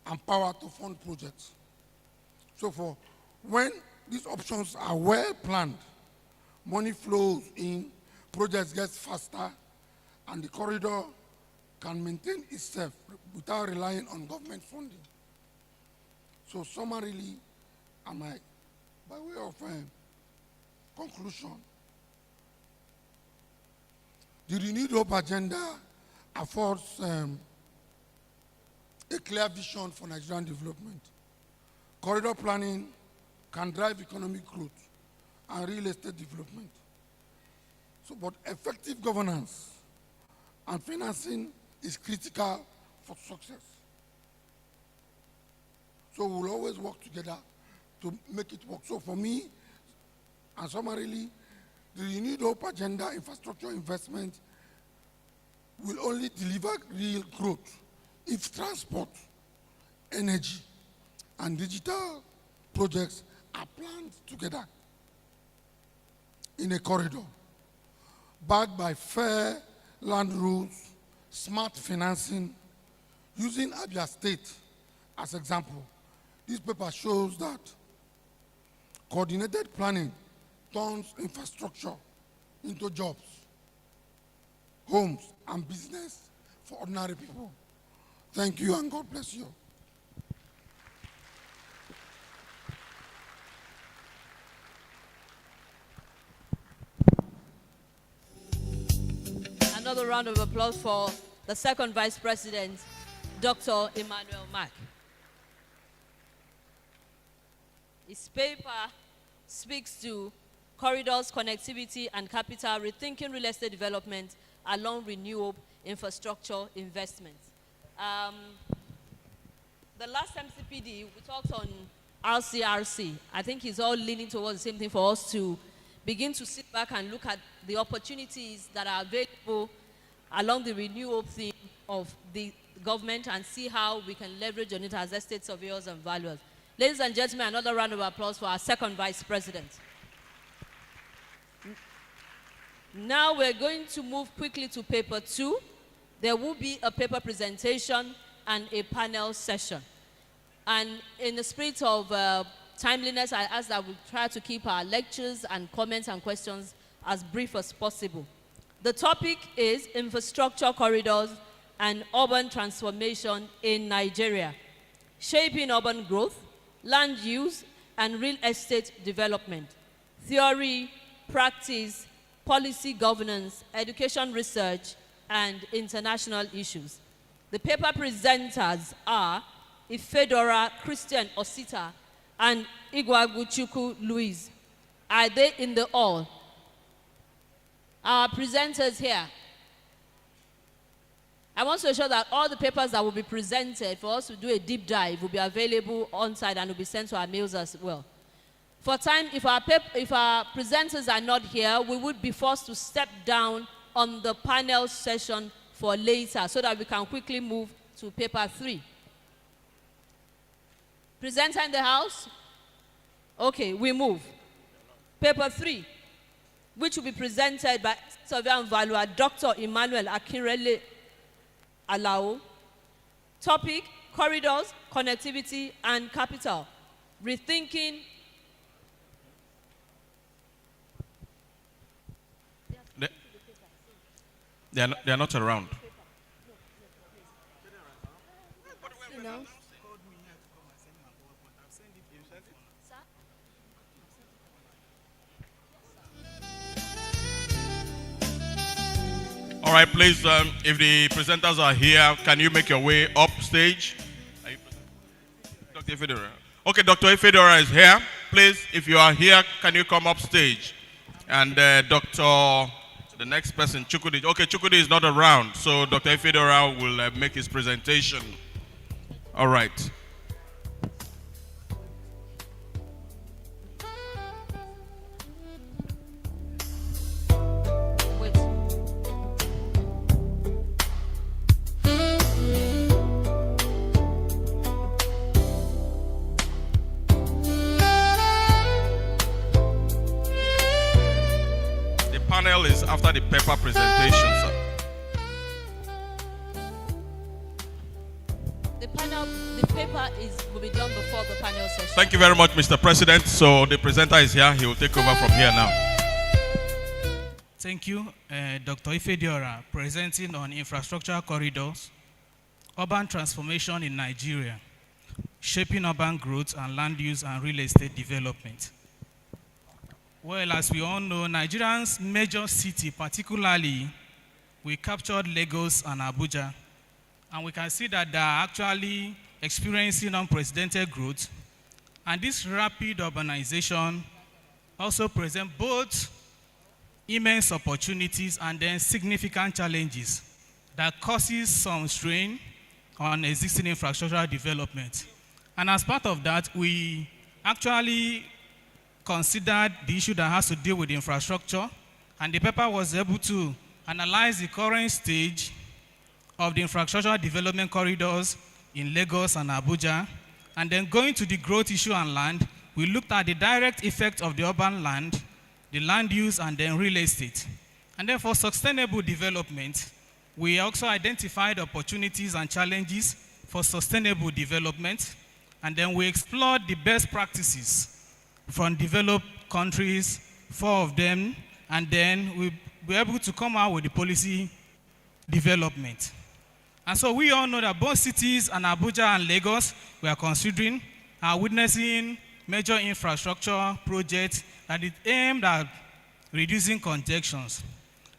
and power to fund projects. So when these options are well planned, money flows in, projects get faster, and the corridor can maintain itself without relying on government funding. So summarily, by way of conclusion, the renewed hope agenda affords a clear vision for Nigerian development. Corridor planning can drive economic growth and real estate development. So, but effective governance and financing is critical for success. So we'll always work together to make it work. So for me, and summarily, the renewed hope agenda infrastructure investment will only deliver real growth if transport, energy, and digital projects are planned together in a corridor, backed by fair land rules, smart financing. Using ABIA State as example, this paper shows that coordinated planning turns infrastructure into jobs, homes, and business for ordinary people. Thank you, and God bless you. Another round of applause for the second Vice President, Dr. Emmanuel Mack. His paper speaks to corridors, connectivity, and capital, rethinking real estate development along renewable infrastructure investment. The last MCPD, we talked on RCRC. I think it's all leaning towards the same thing for us to begin to sit back and look at the opportunities that are available along the renewal theme of the government and see how we can leverage on it as estate surveyors and valuers. Ladies and gentlemen, another round of applause for our second Vice President. Now we're going to move quickly to paper 2, There will be a paper presentation and a panel session. And in the spirit of timeliness, I ask that we try to keep our lectures and comments and questions as brief as possible. The topic is infrastructure corridors and urban transformation in Nigeria, shaping urban growth, land use, and real estate development, theory, practice, policy governance, education research, and international issues. The paper presenters are Ifedora Christian Osita and Igwaguchuku Louise. Are they in the hall? Our presenters here. I want to ensure that all the papers that will be presented for us to do a deep dive will be available on site and will be sent to our mails as well. For time, if our presenters are not here, we would be forced to step down on the panel session for later so that we can quickly move to paper 3. Presenter in the house? Okay, we move. Paper 3, which will be presented by Survey and Valuer Dr. Emmanuel Akinrele Alao. Topic, corridors, connectivity, and capital. Rethinking. They are not around. All right, please, if the presenters are here, can you make your way up stage? Dr. Ifedora. Okay, Dr. Ifedora is here. Please, if you are here, can you come up stage? And the next person, Chukudi. Okay, Chukudi is not around, so Dr. Ifedora will make his presentation. All right. Panel is after the paper presentation, sir. The paper will be done before the panel session. Thank you very much, Mr. President. So the presenter is here. He will take over from here now. Thank you, Dr. Ifedora, presenting on infrastructure corridors, urban transformation in Nigeria, shaping urban growth and land use and real estate development. Well, as we all know, Nigeria's major city, particularly, we captured Lagos and Abuja, and we can see that they are actually experiencing unprecedented growth. And this rapid urbanization also presents both immense opportunities and then significant challenges that causes some strain on existing infrastructural development. And as part of that, we actually considered the issue that has to deal with infrastructure, and the paper was able to analyze the current stage of the infrastructure development corridors in Lagos and Abuja, and then going to the growth issue and land, we looked at the direct effect of the urban land, the land use, and then real estate. And then for sustainable development, we also identified opportunities and challenges for sustainable development, and then we explored the best practices from developed countries, 4 of them, and then we were able to come out with the policy development. And so we all know that both cities and Abuja and Lagos we are considering are witnessing major infrastructure projects that is aimed at reducing congestions.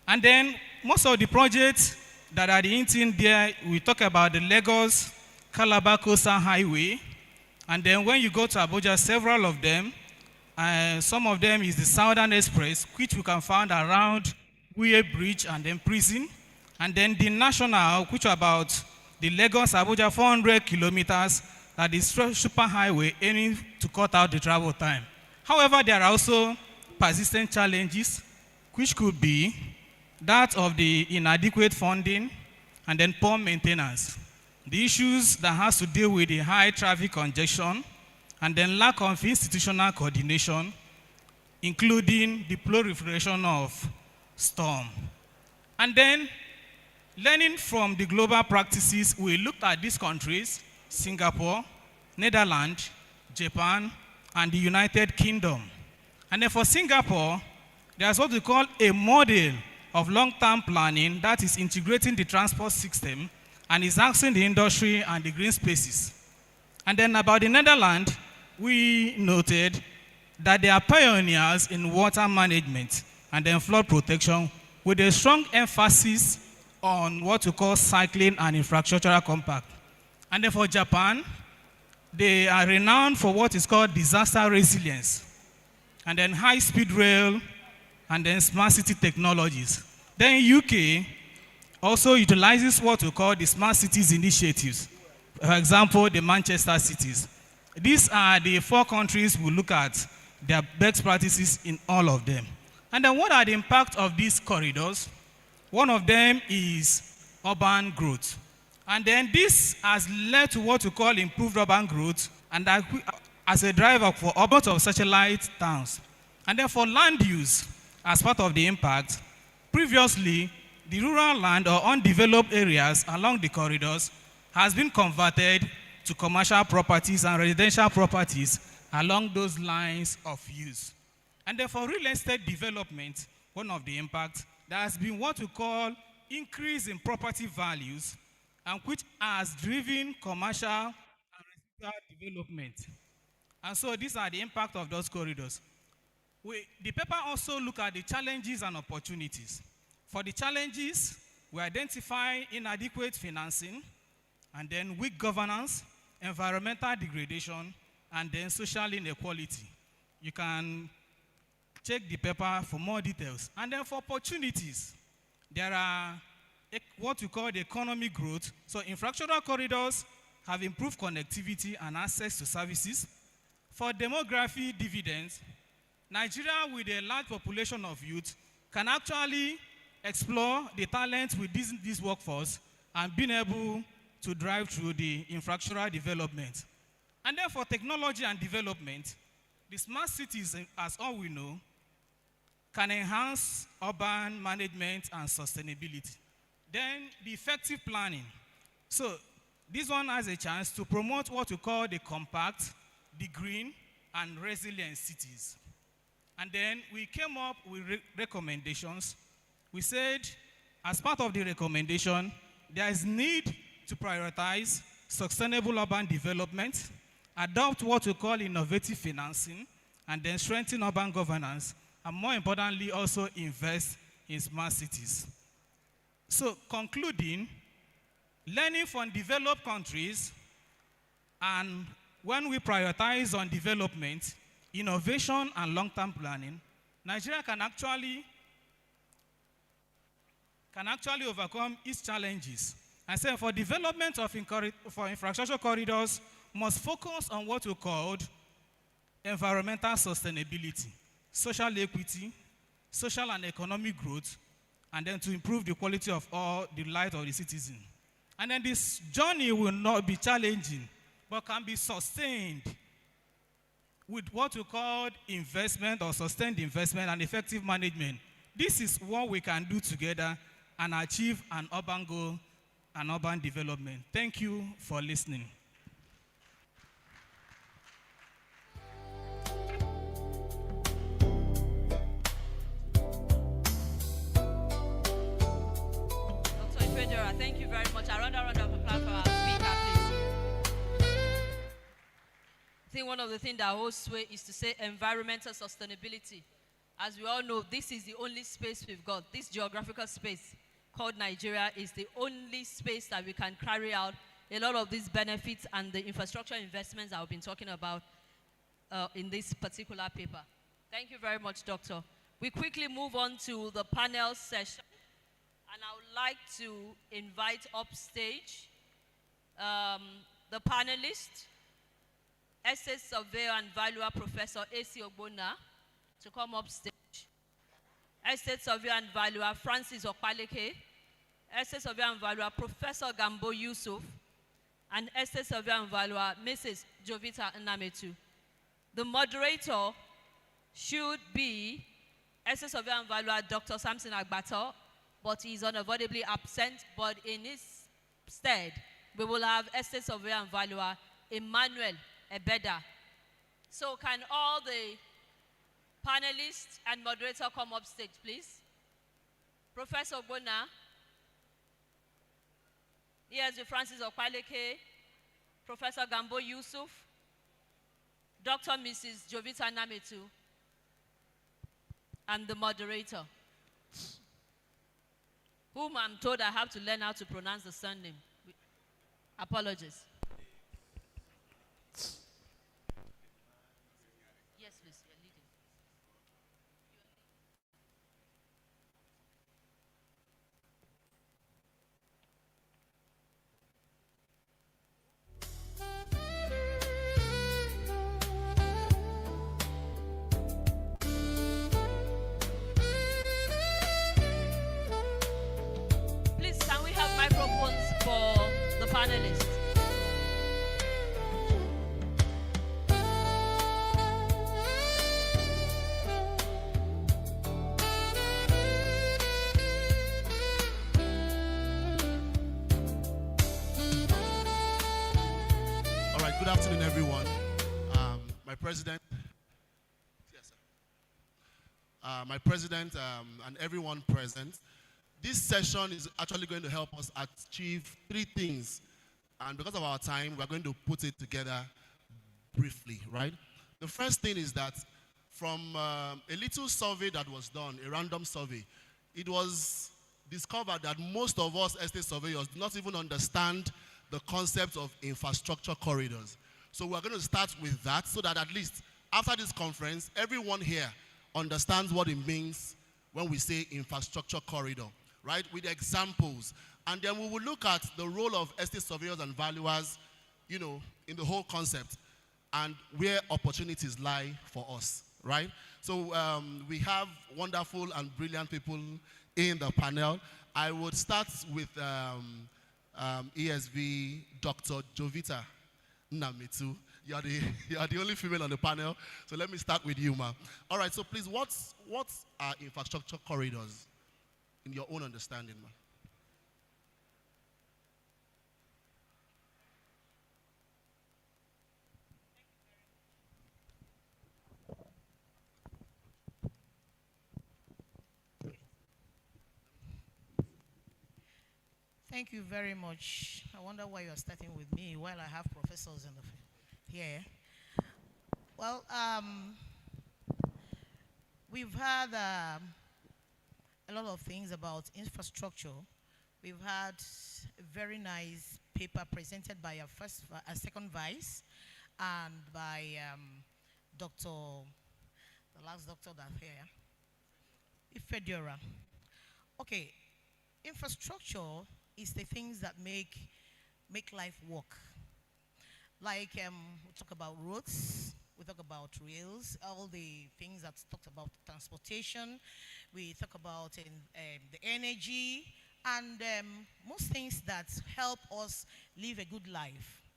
And then most of the projects that are the intent there, we talk about the Lagos-Calabar Coastal Highway, and then when you go to Abuja, several of them, some of them is the Southern Express, which we can find around Uye Bridge and then Prison. And then the National, which are about the Lagos-Abuja 400 kilometers, that is super highway aiming to cut out the travel time. However, there are also persistent challenges, which could be that of the inadequate funding and then poor maintenance. The issues that has to deal with the high traffic congestion and then lack of institutional coordination, including the proliferation of storm. And then Learning from the global practices, we looked at these countries, Singapore, Netherlands, Japan, and the United Kingdom. And then for Singapore, there's what we call a model of long-term planning that is integrating the transport system and is asking the industry and the green spaces. And then about the Netherlands, we noted that they are pioneers in water management and then flood protection with a strong emphasis on what we call cycling and infrastructural compact. And then for Japan, they are renowned for what is called disaster resilience, and then high-speed rail, and then smart city technologies. Then UK also utilizes what we call the smart cities initiatives. For example, the Manchester cities. These are the 4 countries we look at, their best practices in all of them. And then what are the impact of these corridors? One of them is urban growth. And then this has led to what we call improved urban growth, and that as a driver for urban of satellite towns. And then for land use, as part of the impact, previously, the rural land or undeveloped areas along the corridors has been converted to commercial properties and residential properties along those lines of use. And then for real estate development, one of the impacts, there has been what we call increase in property values, and which has driven commercial and residential development. And so these are the impact of those corridors. The paper also look at the challenges and opportunities. For the challenges, we identify inadequate financing, and then weak governance, environmental degradation, and then social inequality. You can check the paper for more details. And then for opportunities, there are what we call the economic growth. So infrastructural corridors have improved connectivity and access to services. For demography dividends, Nigeria, with a large population of youth, can actually explore the talents with this workforce and being able to drive through the infrastructural development. And then for technology and development, the smart cities, as all we know, can enhance urban management and sustainability. Then the effective planning. So this one has a chance to promote what we call the compact, the green, and resilient cities. And then we came up with recommendations. We said, as part of the recommendation, there is need to prioritize sustainable urban development, adopt what we call innovative financing, and then strengthen urban governance, and more importantly, also invest in smart cities. So concluding, learning from developed countries, and when we prioritize on development, innovation, and long-term planning, Nigeria can actually overcome its challenges. And so for development of infrastructure corridors, must focus on what we called environmental sustainability, social equity, social and economic growth, and then to improve the quality of all the life of the citizen. And then this journey will not be challenging, but can be sustained with what we call investment or sustained investment and effective management. This is what we can do together and achieve an urban goal and urban development. Thank you for listening. Dr. Ifedora, thank you very much. Round of applause for our speaker, please. I think one of the things that holds sway is to say environmental sustainability. As we all know, this is the only space we've got. This geographical space called Nigeria is the only space that we can carry out a lot of these benefits and the infrastructure investments that we've been talking about in this particular paper. Thank you very much, Doctor. We quickly move on to the panel session. And I would like to invite upstage the panelists, Estate Surveyor and Valuer Professor A.C. Ogbonna, to come upstage. Estate Surveyor and Valuer Francis Okpaleke, Estate Surveyor and Valuer Professor Gambo Yusuf, and Estate Surveyor and Valuer Mrs. Jovita Nnametu. The moderator should be Estate Surveyor and Valuer Dr. Samson Agbato, but he is unavoidably absent. But in his stead, we will have Estate Surveyor and Valuer Emmanuel Ebeda. So can all the panelists and moderator come up stage, please? Professor Bona, NIESV Francis Okwaleke, Professor Gambo Yusuf, Dr. Mrs. Jovita Nametu, and the moderator, whom I'm told I have to learn how to pronounce the surname. Apologies. Yes, please, you're leading. Please, can we have microphones for the panelists? All right, good afternoon, everyone. My president, yes, sir. My president and everyone present. This session is actually going to help us achieve three things. And because of our time, we're going to put it together briefly, right? The first thing is that from a little survey that was done, a random survey, it was discovered that most of us estate surveyors do not even understand the concept of infrastructure corridors. So we're going to start with that so that at least after this conference, everyone here understands what it means when we say infrastructure corridor, right? With examples. And then we will look at the role of estate surveyors and valuers, you know, in the whole concept and where opportunities lie for us, right? So we have wonderful and brilliant people in the panel. I would start with ESV Dr. Jovita Nametu. You are the only female on the panel, so let me start with you, ma. All right, so please, what are infrastructure corridors in your own understanding, ma? Thank you very much. I wonder why you're starting with me while I have professors in the here. Well, we've had a lot of things about infrastructure. We've had a very nice paper presented by our second vice and by the last doctor that's here, Ifediora. Okay, infrastructure is the things that make life work. Like we talk about roads, we talk about rails, all the things that talked about transportation. We talk about the energy and most things that help us live a good life.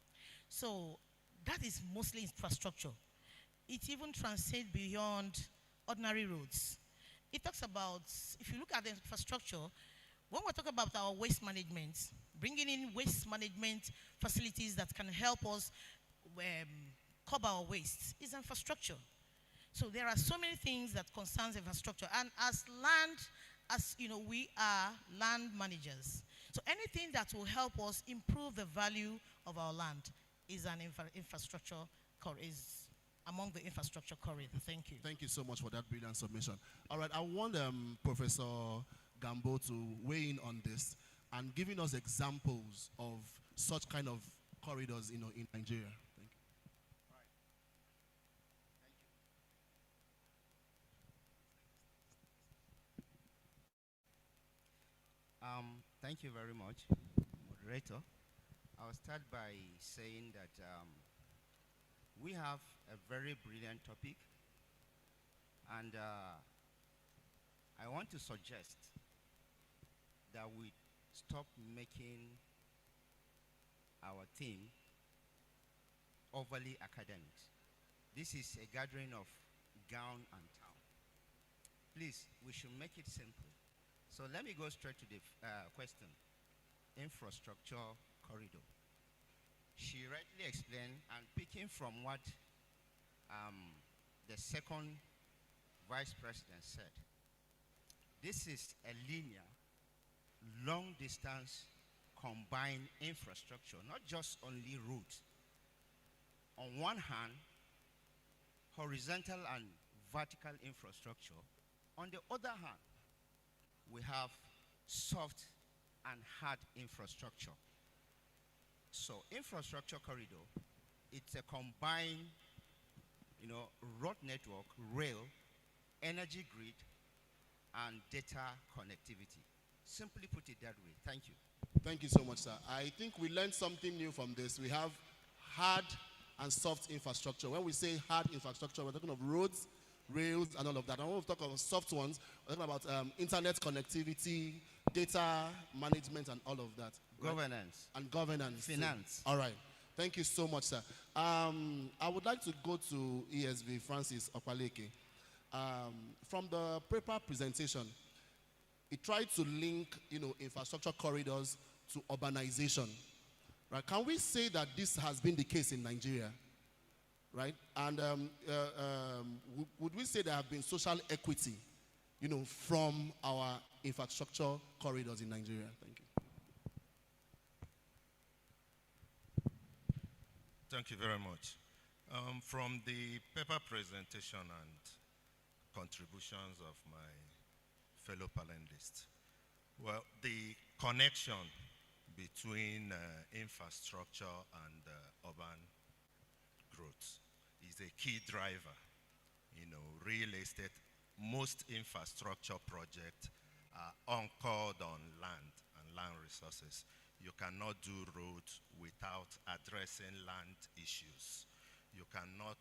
So that is mostly infrastructure. It even transcends beyond ordinary roads. It talks about, if you look at the infrastructure, when we talk about our waste management, bringing in waste management facilities that can help us curb our waste is infrastructure. So there are so many things that concerns infrastructure. And as you know, we are land managers. So anything that will help us improve the value of our land is an infrastructure, is among the infrastructure corridor. Thank you. Thank you so much for that brilliant submission. All right, I want Professor Gambo to weigh in on this and giving us examples of such kind of corridors, you know, in Nigeria. Thank you. Thank you very much, moderator. I'll start by saying that we have a very brilliant topic, and I want to suggest that we stop making our theme overly academic. This is a gathering of gown and town. Please, we should make it simple So let me go straight to the question. Infrastructure corridor. She rightly explained, and picking from what the second vice president said, this is a linear, long distance combined infrastructure, not just only roads. On one hand, horizontal and vertical infrastructure. On the other hand, we have soft and hard infrastructure. So infrastructure corridor, it's a combined, road network, rail, energy grid, and data connectivity. Simply put it that way. Thank you. Thank you so much, sir. I think we learned something new from this. We have hard and soft infrastructure. When we say hard infrastructure, we're talking of roads, rails, and all of that. And when we talk about soft ones, we're talking about internet connectivity, data management, and all of that. Governance. Right? And governance. Finance. All right. Thank you so much, sir. I would like to go to ESV, Francis Opaleke. From the paper presentation, it tried to link, infrastructure corridors to urbanization. Right? Can we say that this has been the case in Nigeria? Right? And would we say there have been social equity, from our infrastructure corridors in Nigeria? Thank you. Thank you very much. From the paper presentation and contributions of my fellow panelists, well, the connection between infrastructure and urban growth is a key driver. Real estate, most infrastructure projects are anchored on land and land resources. You cannot do roads without addressing land issues. You cannot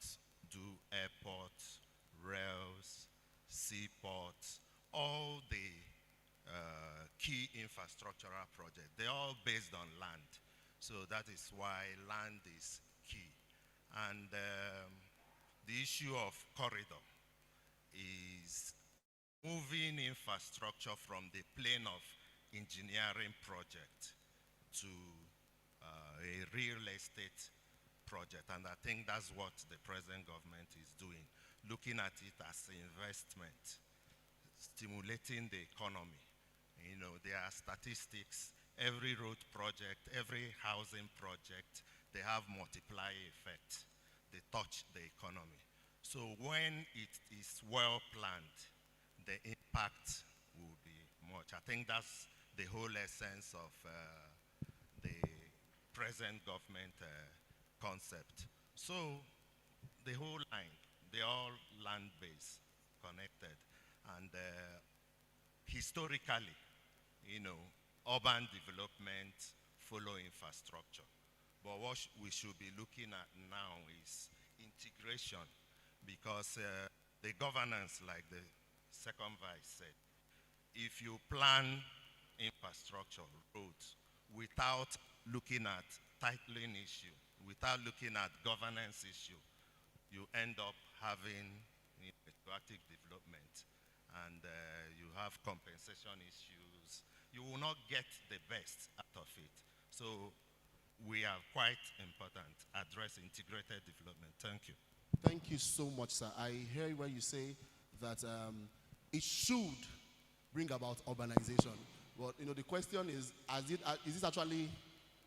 do airports, rails, seaports, all the key infrastructural projects. They're all based on land. So that is why land is key. And the issue of corridor is moving infrastructure from the plane of engineering project to a real estate project. And I think that's what the present government is doing, looking at it as investment, stimulating the economy. There are statistics, every road project, every housing project, they have multiplier effect. They touch the economy. So when it is well planned, the impact will be much. I think that's the whole essence of the present government concept. So the whole line, they're all land-based, connected. And historically, urban development follow infrastructure. But what we should be looking at now is integration, because the governance, like the second vice said, if you plan infrastructure, roads, without looking at titling issue, without looking at governance issue, you end up having proactive development, and you have compensation issues. You will not get the best out of it. So we are quite important, address integrated development. Thank you. Thank you so much, sir. I hear when you say that it should bring about urbanization. But the question is this actually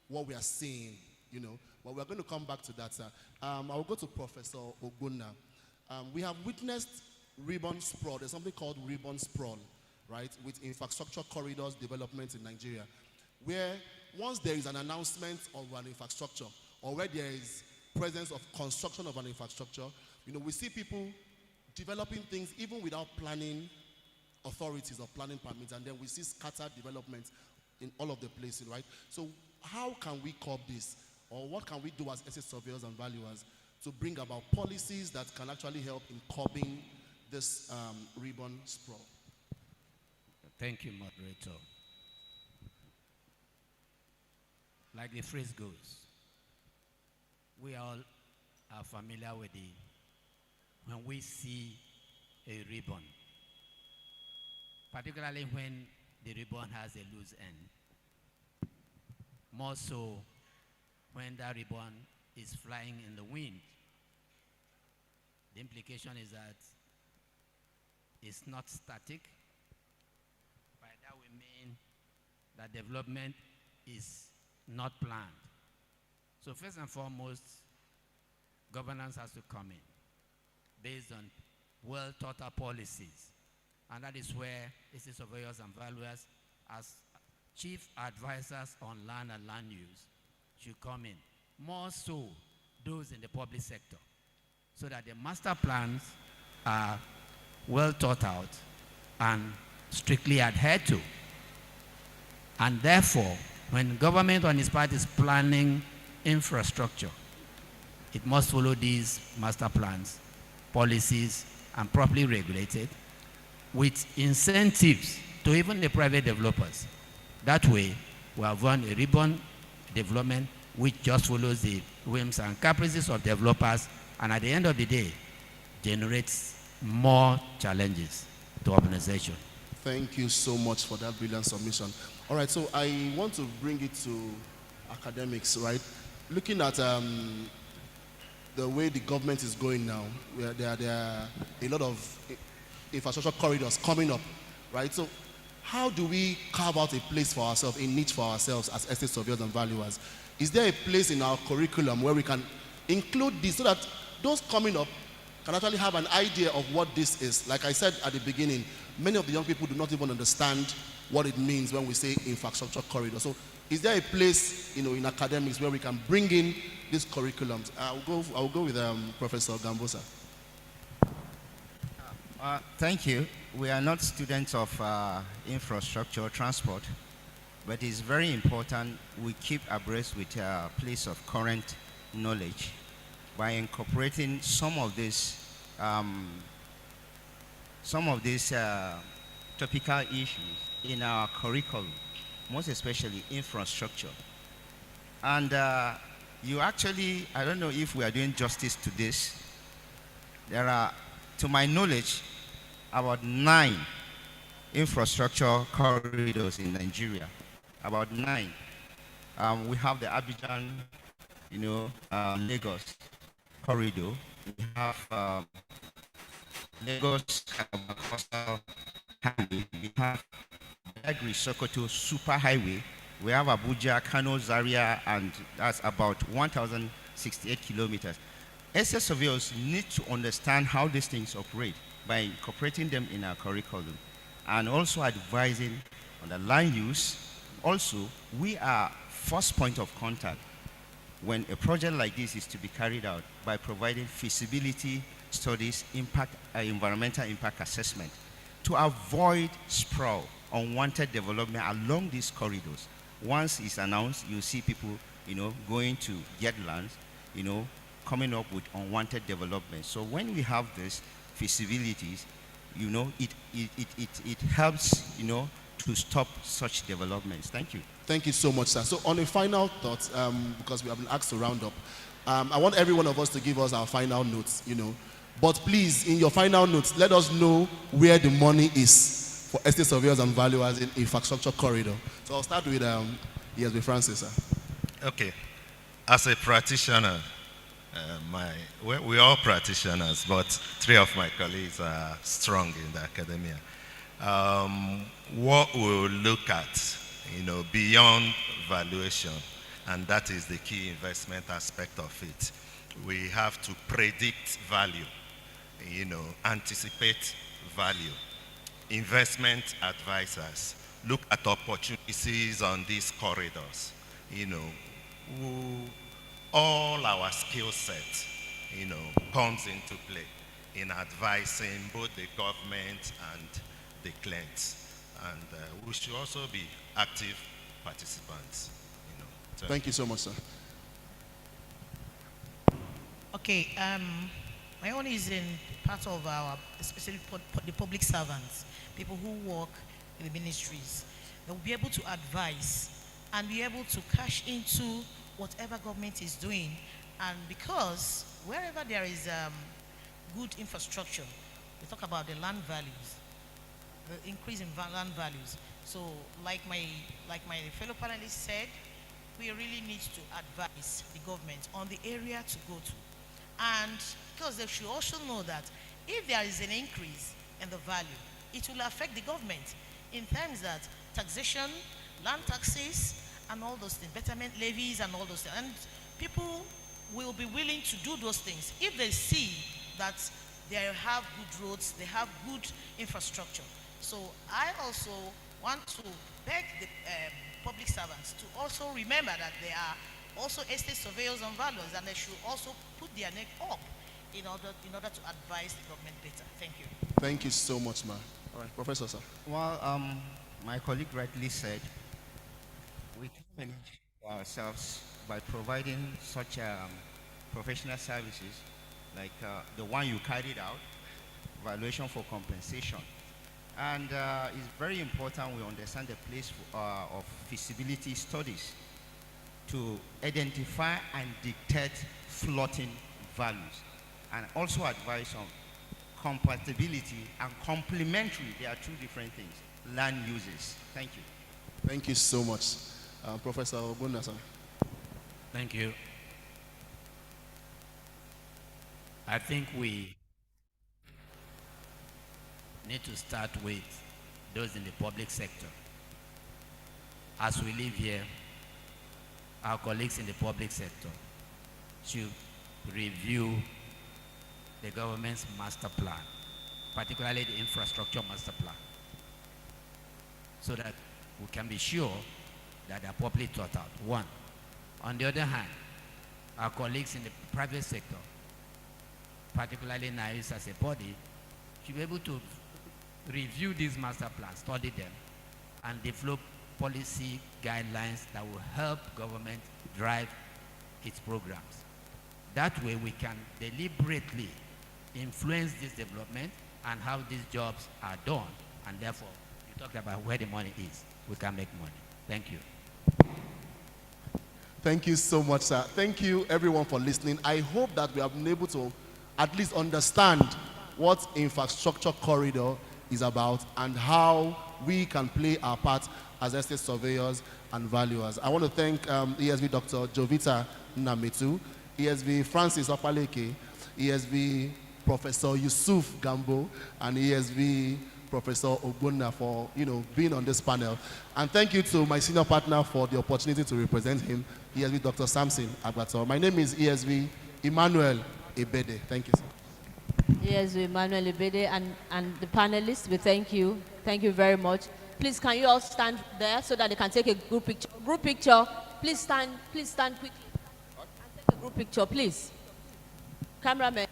what we are seeing? But we're going to come back to that, sir. I will go to Professor Ogbonna. We have witnessed ribbon sprawl. There's something called ribbon sprawl, right, with infrastructure corridors development in Nigeria, where once there is an announcement of an infrastructure, or where there is presence of construction of an infrastructure, we see people developing things even without planning authorities or planning permits, and then we see scattered development in all of the places, right? So how can we curb this, or what can we do as asset surveyors and valuers to bring about policies that can actually help in curbing this ribbon sprawl? Thank you, moderator. Like the phrase goes, we all are familiar with when we see a ribbon, particularly when the ribbon has a loose end. More so when that ribbon is flying in the wind. The implication is that it's not static. By that we mean that development is not planned. So first and foremost, governance has to come in based on well thought out policies. And that is where estate surveyors and valuers as chief advisors on land and land use should come in. More so those in the public sector, so that the master plans are well thought out and strictly adhered to. And therefore, when government on its part is planning infrastructure, it must follow these master plans, policies, and properly regulated with incentives to even the private developers. That way, we have run a ribbon development which just follows the whims and caprices of developers, and at the end of the day, generates more challenges to urbanization. Thank you so much for that brilliant submission. All right, so I want to bring it to academics, right? Looking at the way the government is going now, where there are a lot of infrastructure corridors coming up, right? So how do we carve out a place for ourselves, a niche for ourselves as estate surveyors and valuers? Is there a place in our curriculum where we can include this so that those coming up can actually have an idea of what this is? Like I said at the beginning, many of the young people do not even understand what it means when we say infrastructure corridor. So is there a place, in academics where we can bring in these curriculums? I'll go with Professor Gambosa. Thank you. We are not students of infrastructure or transport, but it's very important we keep abreast with a place of current knowledge by incorporating some of these topical issues in our curriculum, most especially infrastructure. And you actually, I don't know if we are doing justice to this. There are, to my knowledge, about 9 infrastructure corridors in Nigeria. About 9. We have the Abidjan, Lagos corridor. We have Lagos Coastal Highway. We have Agri-Sokoto Super Highway. We have Abuja, Kano, Zaria, and that's about 1,068 kilometers. Estate surveyors need to understand how these things operate by incorporating them in our curriculum and also advising on the land use. Also, we are first point of contact when a project like this is to be carried out by providing feasibility studies, environmental impact assessment to avoid sprawl, unwanted development along these corridors. Once it's announced, you see people, going to get lands, coming up with unwanted development. So when we have this feasibilities, it helps, to stop such developments. Thank you. Thank you so much, sir. So on a final thought, because we have been asked to round up, I want every one of us to give us our final notes, But please, in your final notes, let us know where the money is for estate surveyors and valuers in infrastructure corridor. So I'll start with NIESV Francis, sir. Okay. As a practitioner, we're all practitioners, but 3 of my colleagues are strong in the academia. What we'll look at, beyond valuation, and that is the key investment aspect of it. We have to predict value, anticipate value. Investment advisors look at opportunities on these corridors, all our skill set, comes into play in advising both the government and the clients. And we should also be active participants. Thank you so much, sir. Okay, my own is in part of our, especially the public servants, people who work in the ministries. They will be able to advise and be able to cash into whatever government is doing. And because wherever there is good infrastructure, we talk about the land values, the increase in land values. So like my fellow panelists said, we really need to advise the government on the area to go to. And because they should also know that if there is an increase in the value, it will affect the government in terms that taxation, land taxes, and all those things, betterment levies and all those things. And people will be willing to do those things if they see that they have good roads, they have good infrastructure. So I also want to beg the public servants to also remember that there are also estate surveyors and valuers, and they should also put their neck up in order to advise the government better. Thank you. Thank you so much, ma. All right, Professor, sir. Well, my colleague rightly said, we can manage ourselves by providing such professional services like the one you carried out, valuation for compensation. And it's very important we understand the place of feasibility studies to identify and dictate floating values, and also advise on compatibility and complementary. They are two different things. Land uses. Thank you. Thank you so much. Professor Ogbonna, sir. Thank you. I think we need to start with those in the public sector. As we live here, our colleagues in the public sector should review the government's master plan, particularly the infrastructure master plan, so that we can be sure that they are properly thought out. One. On the other hand, our colleagues in the private sector, particularly NIESV as a body, should be able to review these master plans, study them, and develop policy guidelines that will help government drive its programs. That way we can deliberately influence this development and how these jobs are done, and therefore, you talked about where the money is. We can make money. Thank you. Thank you so much, sir. Thank you, everyone, for listening. I hope that we have been able to at least understand what infrastructure corridor is about and how we can play our part as estate surveyors and valuers. I want to thank ESV Dr. Jovita Nametu, ESV Francis Opaleke, ESV Professor Yusuf Gambo, and ESV Professor Ogbonna for being on this panel. And thank you to my senior partner for the opportunity to represent him, ESV Dr. Samson Agbato. My name is ESV Emmanuel Ebede. Thank you, sir. ESV Emmanuel Ebede and the panelists, we thank you. Thank you very much. Please, can you all stand there so that they can take a group picture? Group picture. Please stand quickly and take a group picture, please. Cameraman.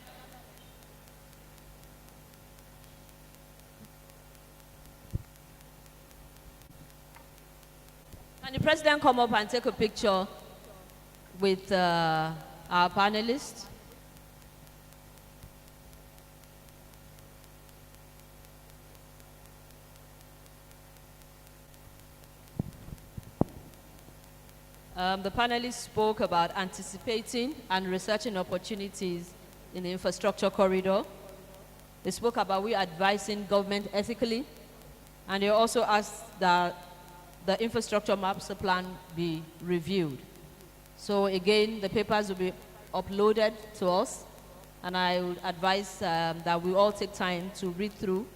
Can the president come up and take a picture with our panelists? The panelists spoke about anticipating and researching opportunities in the infrastructure corridor. They spoke about we advising government ethically, and they also asked that the infrastructure master plan be reviewed. So again, the papers will be uploaded to us, and I would advise that we all take time to read through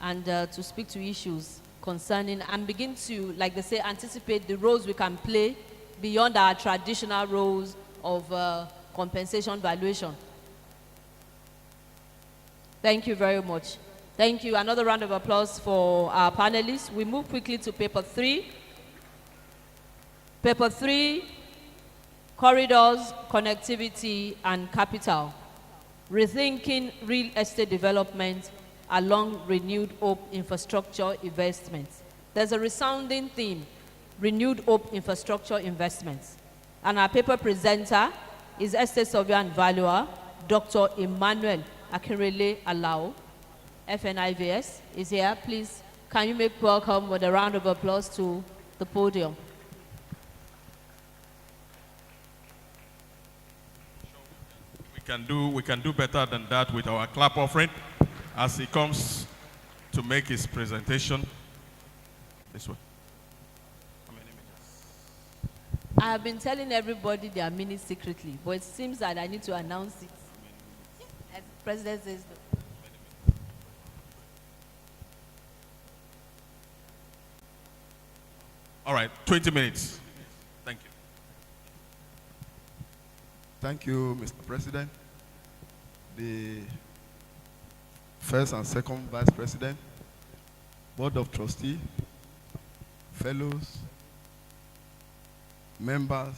and to speak to issues concerning and begin to, like they say, anticipate the roles we can play beyond our traditional roles of compensation valuation. Thank you very much. Thank you. Another round of applause for our panelists. We move quickly to paper 3. Paper 3, corridors, connectivity, and capital. Rethinking real estate development along renewed hope infrastructure investments. There's a resounding theme, renewed hope infrastructure investments. And our paper presenter is estate surveyor and valuer, Dr. Emmanuel Akinrele Alao, FNIVS, is here. Please, can you make welcome with a round of applause to the podium? We can do better than that with our clap offering as he comes to make his presentation. This way. I have been telling everybody their minutes secretly, but it seems that I need to announce it. As the president says no. All right, 20 minutes. Thank you. Thank you, Mr. President. The first and second vice president, board of trustees, fellows, members,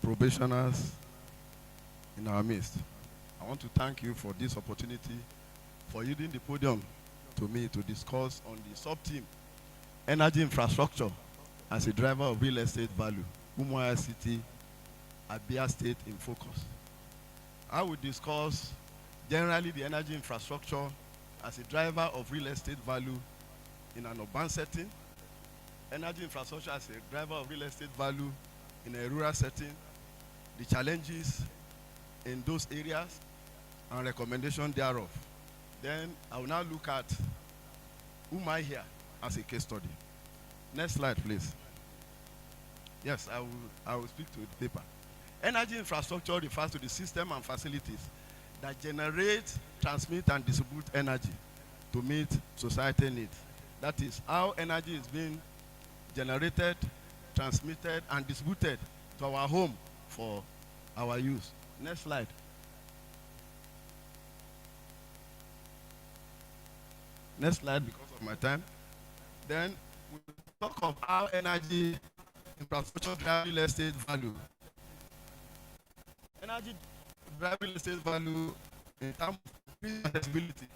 probationers in our midst. I want to thank you for this opportunity, for yielding the podium to me to discuss on the sub-team, energy infrastructure as a driver of real estate value, Umuahia City, ABIA State in focus. I will discuss generally the energy infrastructure as a driver of real estate value in an urban setting, energy infrastructure as a driver of real estate value in a rural setting, the challenges in those areas, and recommendation thereof. Then I will now look at Umuahia as a case study. Next slide, please. Yes, I will speak to the paper. Energy infrastructure refers to the system and facilities that generate, transmit, and distribute energy to meet society needs. That is how energy is being generated, transmitted, and distributed to our home for our use. Next slide. Next slide because of my time. Then we talk of how energy infrastructure drive real estate value. Energy drive real estate value in terms of accessibility.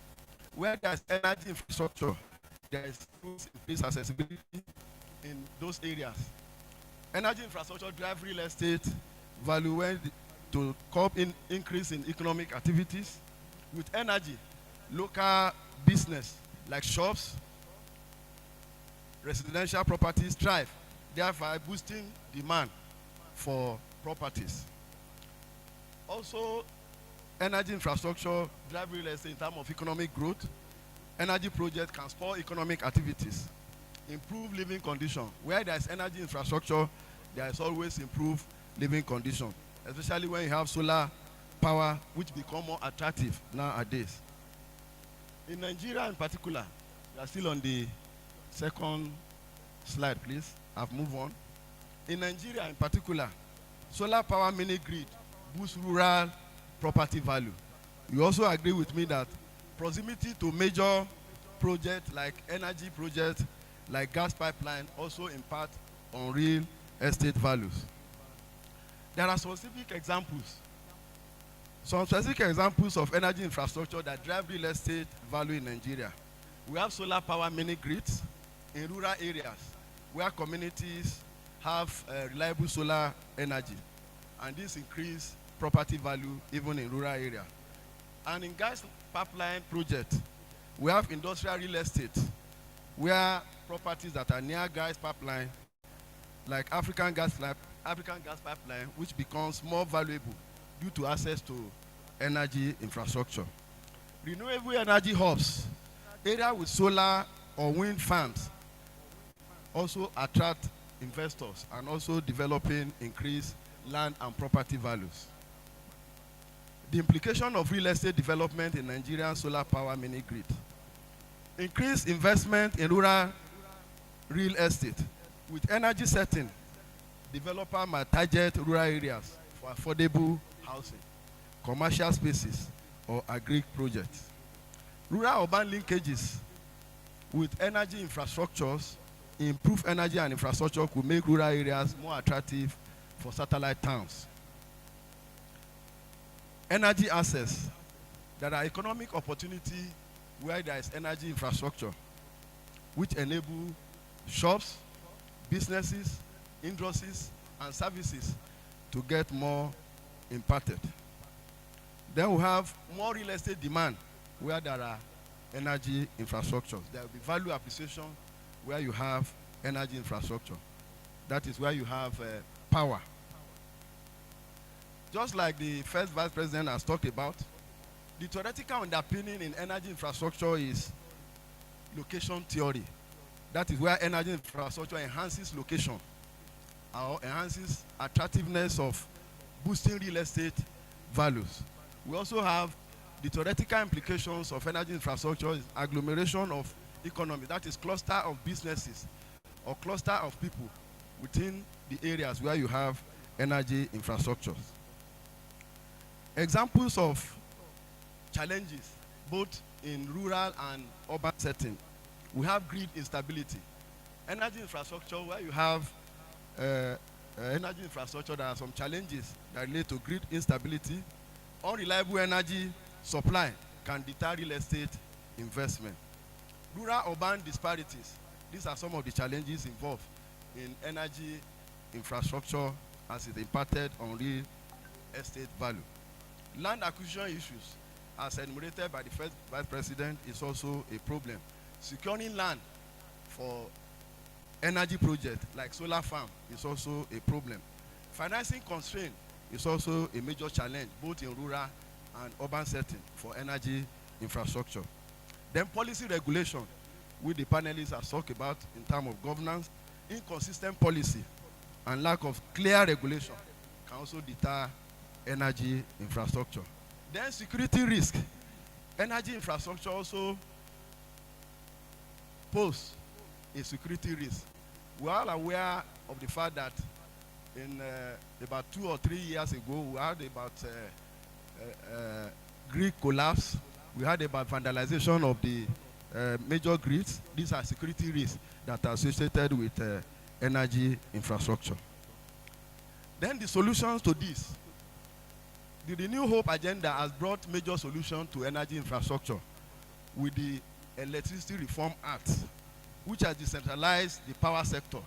Where there's energy infrastructure, there is increased accessibility in those areas. Energy infrastructure drive real estate value when to curb increase in economic activities. With energy, local business like shops, residential properties thrive, thereby boosting demand for properties. Also, energy infrastructure drive real estate in terms of economic growth. Energy projects can spur economic activities, improve living conditions. Where there is energy infrastructure, there is always improved living conditions, especially when you have solar power, which become more attractive nowadays. In Nigeria in particular, we are still on the second slide, please. I've moved on. In Nigeria in particular, solar power mini grid boosts rural property value. You also agree with me that proximity to major projects like energy projects, like gas pipeline, also impact on real estate values. There are specific examples. Some specific examples of energy infrastructure that drive real estate value in Nigeria. We have solar power mini grids in rural areas where communities have reliable solar energy, and this increase property value even in rural areas. And in gas pipeline project, we have industrial real estate where properties that are near gas pipeline, like African gas pipeline, which becomes more valuable due to access to energy infrastructure. Renewable energy hubs, area with solar or wind farms, also attract investors and also developing increased land and property values. The implication of real estate development in Nigerian solar power mini grid. Increased investment in rural real estate. With energy setting, developer might target rural areas for affordable housing, commercial spaces, or agri projects. Rural urban linkages with energy infrastructures, improved energy and infrastructure could make rural areas more attractive for satellite towns. Energy access. There are economic opportunities where there is energy infrastructure, which enable shops, businesses, industries, and services to get more impacted. Then we have more real estate demand where there are energy infrastructure. There will be value appreciation where you have energy infrastructure. That is where you have power. Just like the first vice president has talked about, the theoretical underpinning in energy infrastructure is location theory. That is where energy infrastructure enhances location or enhances attractiveness of boosting real estate values. We also have the theoretical implications of energy infrastructure is agglomeration of economy, that is cluster of businesses or cluster of people within the areas where you have energy infrastructures. Examples of challenges both in rural and urban setting. We have grid instability. Energy infrastructure, where you have energy infrastructure, there are some challenges that relate to grid instability. Unreliable energy supply can deter real estate investment. Rural-urban disparities. These are some of the challenges involved in energy infrastructure as it impacted on real estate value. Land acquisition issues, as enumerated by the first Vice President, is also a problem. Securing land for energy projects like solar farm is also a problem. Financing constraint is also a major challenge, both in rural and urban setting for energy infrastructure. Then policy regulation, which the panelists have talked about in terms of governance, inconsistent policy and lack of clear regulation can also deter energy infrastructure. Then security risk. Energy infrastructure also pose a security risk. We are all aware of the fact that in about 2 or 3 years ago, we had about grid collapse. We had about vandalization of the major grids. These are security risks that are associated with energy infrastructure. Then the solutions to this. The Renew Hope agenda has brought major solutions to energy infrastructure with the Electricity Reform Act, which has decentralized the power sector,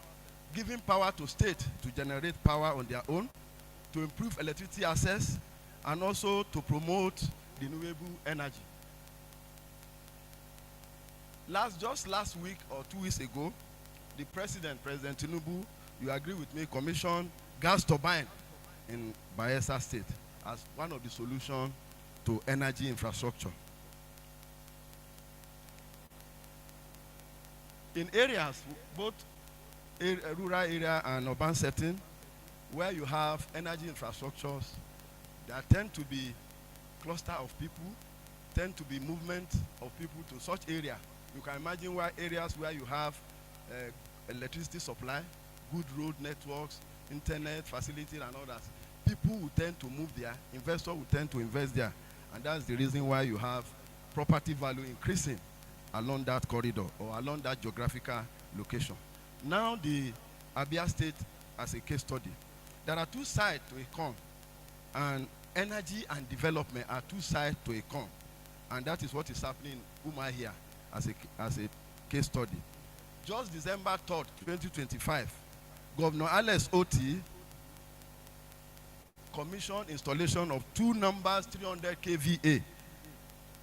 giving power to states to generate power on their own, to improve electricity access, and also to promote renewable energy. Just last week or 2 weeks ago, the President Tinubu, you agree with me, commissioned gas turbine in Bayelsa State as one of the solutions to energy infrastructure. In areas, both rural area and urban setting, where you have energy infrastructures, there tend to be cluster of people, tend to be movement of people to such area. You can imagine where areas where you have electricity supply, good road networks, internet facilities and others. People will tend to move there, investors will tend to invest there. And that's the reason why you have property value increasing along that corridor or along that geographical location. Now the ABIA State as a case study. There are two sides to a coin, and energy and development are two sides to a coin. And that is what is happening in Umar here as a case study. Just December 3rd, 2025, Governor Alex Oti commissioned installation of 2 numbers 300 kVA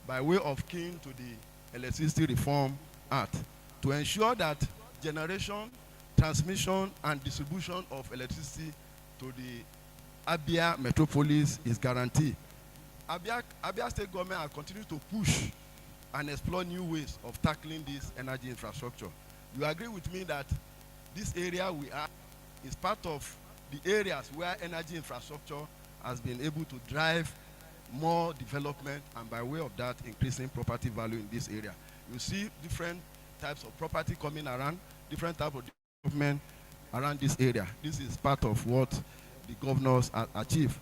by way of keying to the Electricity Reform Act to ensure that generation, transmission, and distribution of electricity to the Abia metropolis is guaranteed. Abia State government has continued to push and explore new ways of tackling this energy infrastructure. You agree with me that this area we are is part of the areas where energy infrastructure has been able to drive more development, and by way of that, increasing property value in this area. You see different types of property coming around, different types of development around this area. This is part of what the governors achieved.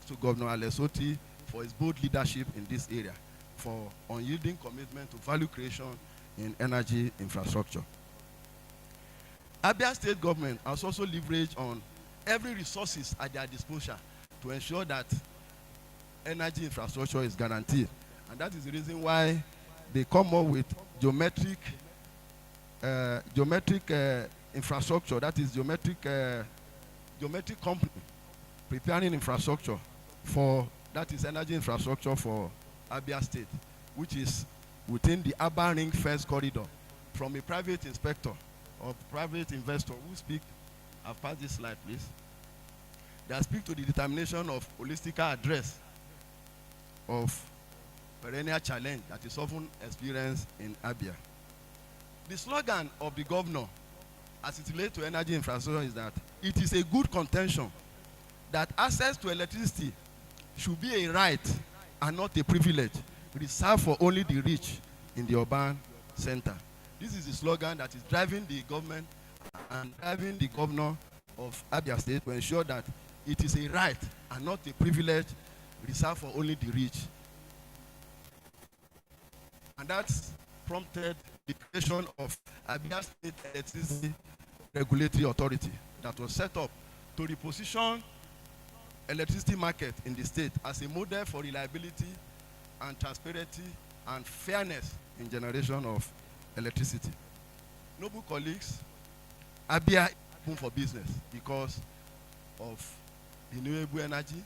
To Governor Alex Oti for his bold leadership in this area, for unyielding commitment to value creation in energy infrastructure. Abia State government has also leveraged on every resources at their disposal to ensure that energy infrastructure is guaranteed. And that is the reason why they come up with geometric infrastructure, that is geometric company, preparing infrastructure for, that is energy infrastructure for Abia State, which is within the urban ring fence corridor, from a private inspector or private investor who speak. I've passed this slide, please. They speak to the determination of holistic address of perennial challenge that is often experienced in Abia. The slogan of the governor as it relates to energy infrastructure is that it is a good contention that access to electricity should be a right and not a privilege reserved for only the rich in the urban center. This is the slogan that is driving the government and driving the governor of Abia State to ensure that it is a right and not a privilege reserved for only the rich. And that's prompted the creation of Abia State Electricity Regulatory Authority that was set up to reposition electricity market in the state as a model for reliability and transparency and fairness in generation of electricity. Noble colleagues, Abia is open for business because of renewable energy,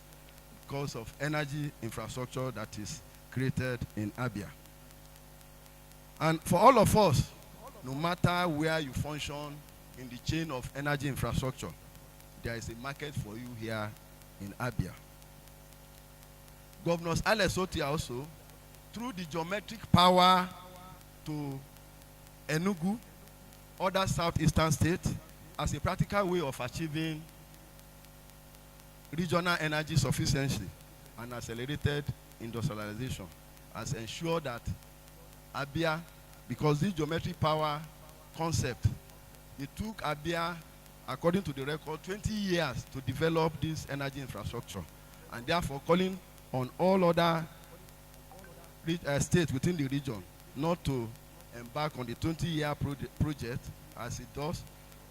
because of energy infrastructure that is created in Abia. And for all of us, no matter where you function in the chain of energy infrastructure, there is a market for you here in Abia. Governor Alex Otti also, through the geometric power to Enugu, other southeastern states, as a practical way of achieving regional energy sufficiency and accelerated industrialization, has ensured that Abia, because this geometric power concept, it took Abia, according to the record, 20 years to develop this energy infrastructure, and therefore calling on all other states within the region not to embark on the 20-year project as it does,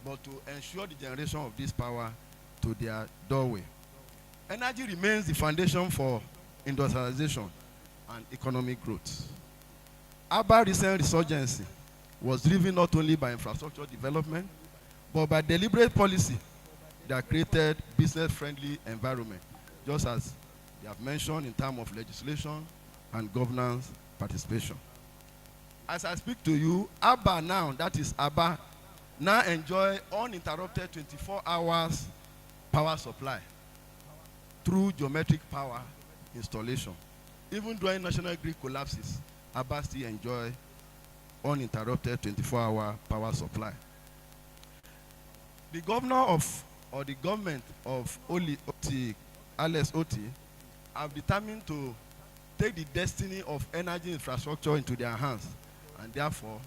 but to ensure the generation of this power to their doorway. Energy remains the foundation for industrialization and economic growth. Our recent resurgence was driven not only by infrastructure development, but by deliberate policy that created business-friendly environment, just as they have mentioned in terms of legislation and governance participation. As I speak to you, ABA now, that is ABA, now enjoy uninterrupted 24 hours power supply through geometric power installation. Even during national grid collapses, ABA still enjoy uninterrupted 24-hour power supply. The governor of, or the government of Alex Otti have determined to take the destiny of energy infrastructure into their hands, and therefore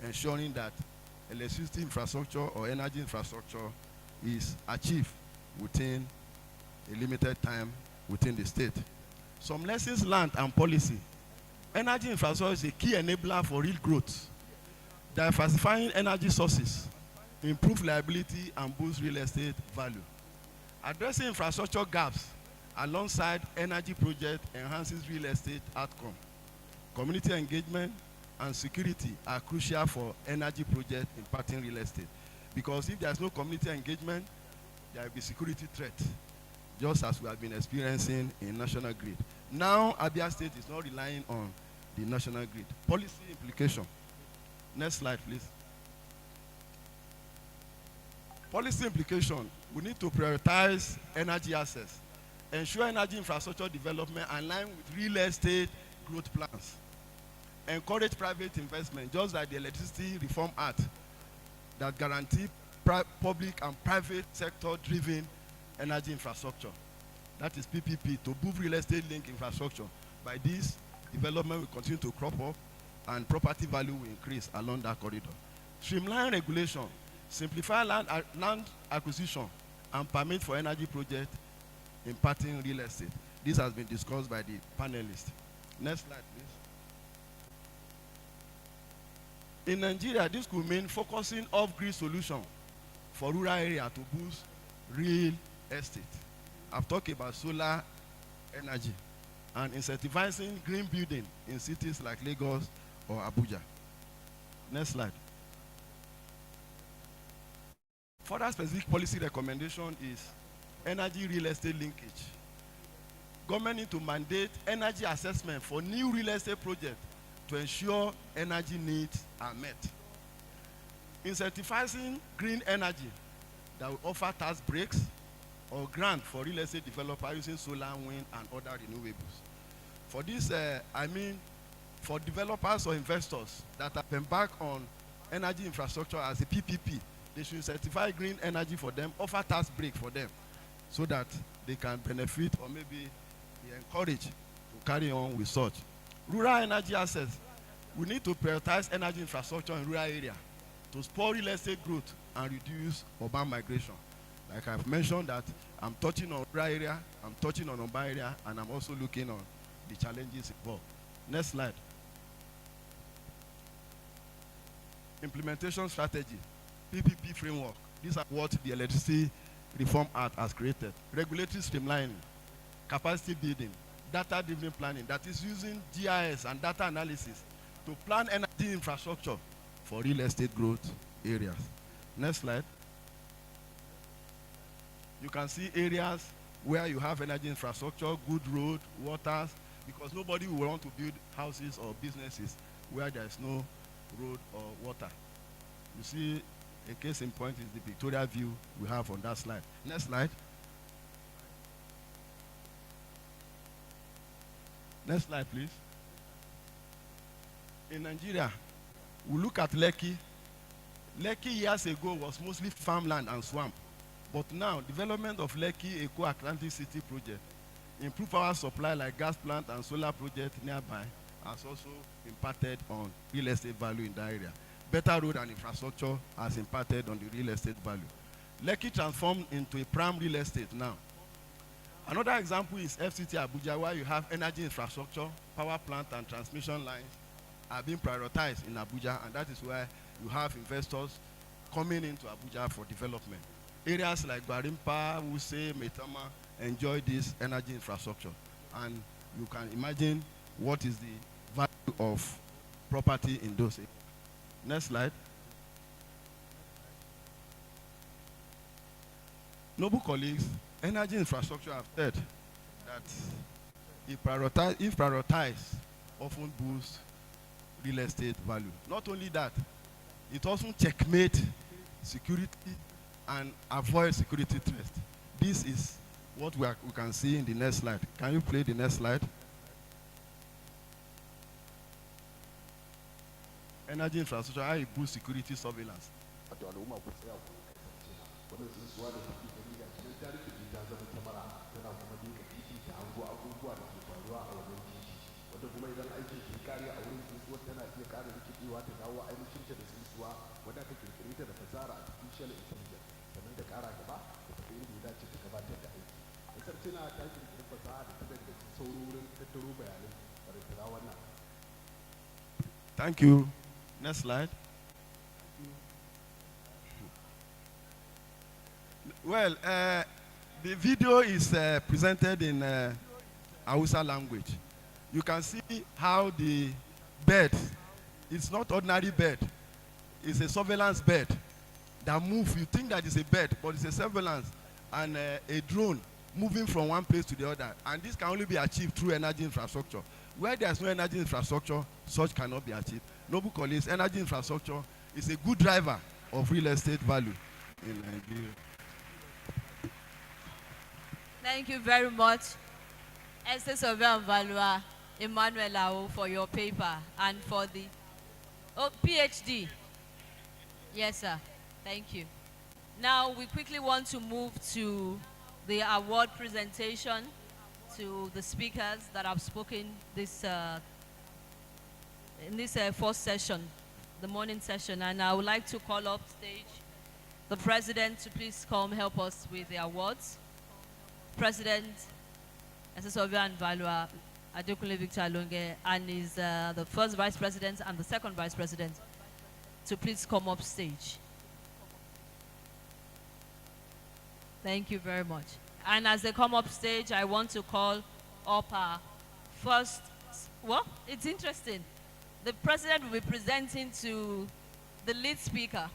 ensuring that electricity infrastructure or energy infrastructure is achieved within a limited time within the state. Some lessons learned and policy. Energy infrastructure is a key enabler for real growth. Diversifying energy sources, improve reliability and boost real estate value. Addressing infrastructure gaps alongside energy project enhances real estate outcome. Community engagement and security are crucial for energy project impacting real estate. Because if there's no community engagement, there will be security threat, just as we have been experiencing in national grid. Now, Abia State is not relying on the national grid. Policy implication. Next slide, please. Policy implication. We need to prioritize energy access, ensure energy infrastructure development align with real estate growth plans, encourage private investment, just like the Electricity Reform Act that guarantee public and private sector-driven energy infrastructure. That is PPP, to boost real estate link infrastructure. By this, development will continue to crop up and property value will increase along that corridor. Streamline regulation, simplify land acquisition and permit for energy projects impacting real estate. This has been discussed by the panelists. Next slide, please. In Nigeria, this could mean focusing off-grid solution for rural area to boost real estate. I've talked about solar energy and incentivizing green building in cities like Lagos or Abuja. Next slide. Further specific policy recommendation is energy real estate linkage. Government need to mandate energy assessment for new real estate projects to ensure energy needs are met. Incentivizing green energy that will offer tax breaks or grant for real estate developers using solar, wind, and other renewables. For this, for developers or investors that have embarked on energy infrastructure as a PPP. They should certify green energy for them, offer tax break for them, so that they can benefit or maybe be encouraged to carry on with such. Rural energy access. We need to prioritize energy infrastructure in rural area to spur real estate growth and reduce urban migration. Like I've mentioned that I'm touching on rural area, I'm touching on urban area, and I'm also looking on the challenges involved. Next slide. Implementation strategy, PPP framework. These are what the Electricity Reform Act has created. Regulatory streamlining, capacity building, data-driven planning, that is using GIS and data analysis to plan energy infrastructure for real estate growth areas. Next slide. You can see areas where you have energy infrastructure, good road, waters, because nobody will want to build houses or businesses where there is no road or water. You see, a case in point is the Victoria view we have on that slide. Next slide. Next slide, please. In Nigeria, we look at Lekki. Lekki years ago was mostly farmland and swamp. But now, development of Lekki Eco Atlantic City project, improved power supply like gas plant and solar project nearby, has also impacted on real estate value in that area. Better road and infrastructure has impacted on the real estate value. Lekki transformed into a prime real estate now. Another example is FCT Abuja, where you have energy infrastructure, power plant and transmission lines are being prioritized in Abuja, and that is where you have investors coming into Abuja for development. Areas like Gwarimpa, Wuse, Metama enjoy this energy infrastructure, and you can imagine what is the value of property in those areas. Next slide. Noble colleagues, energy infrastructure have said that if prioritized, often boosts real estate value. Not only that, it also checkmate security and avoid security threats. This is what we can see in the next slide. Can you play the next slide? Energy infrastructure, how it boosts security surveillance. Thank you. Next slide. Well, the video is presented in Hausa language. You can see how the bed, it's not ordinary bed, it's a surveillance bed that moves. You think that it's a bed, but it's a surveillance and a drone moving from one place to the other. And this can only be achieved through energy infrastructure. Where there's no energy infrastructure, such cannot be achieved. Noble colleagues, energy infrastructure is a good driver of real estate value in Nigeria. Thank you very much, Estate Survey and Valuer Emmanuel Lao, for your paper and for the PhD. Yes, sir. Thank you. Now we quickly want to move to the award presentation to the speakers that have spoken this in this first session, the morning session, and I would like to call up stage the president to please come help us with the awards. President, Assessor and Valuer Adekunle Victor Alonge, and is the first vice president and the second vice president to please come up stage. Thank you very much. And as they come up stage, I want to call up our first, well, it's interesting. The president will be presenting to the lead speaker.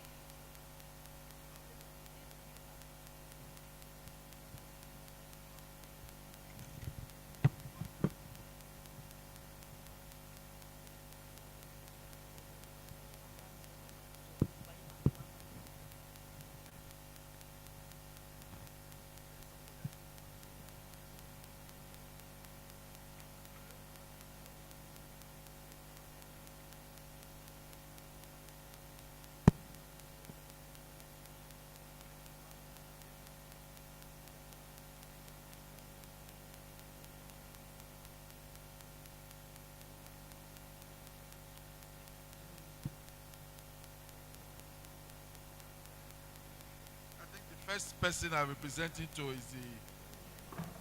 first person I'll be presenting to is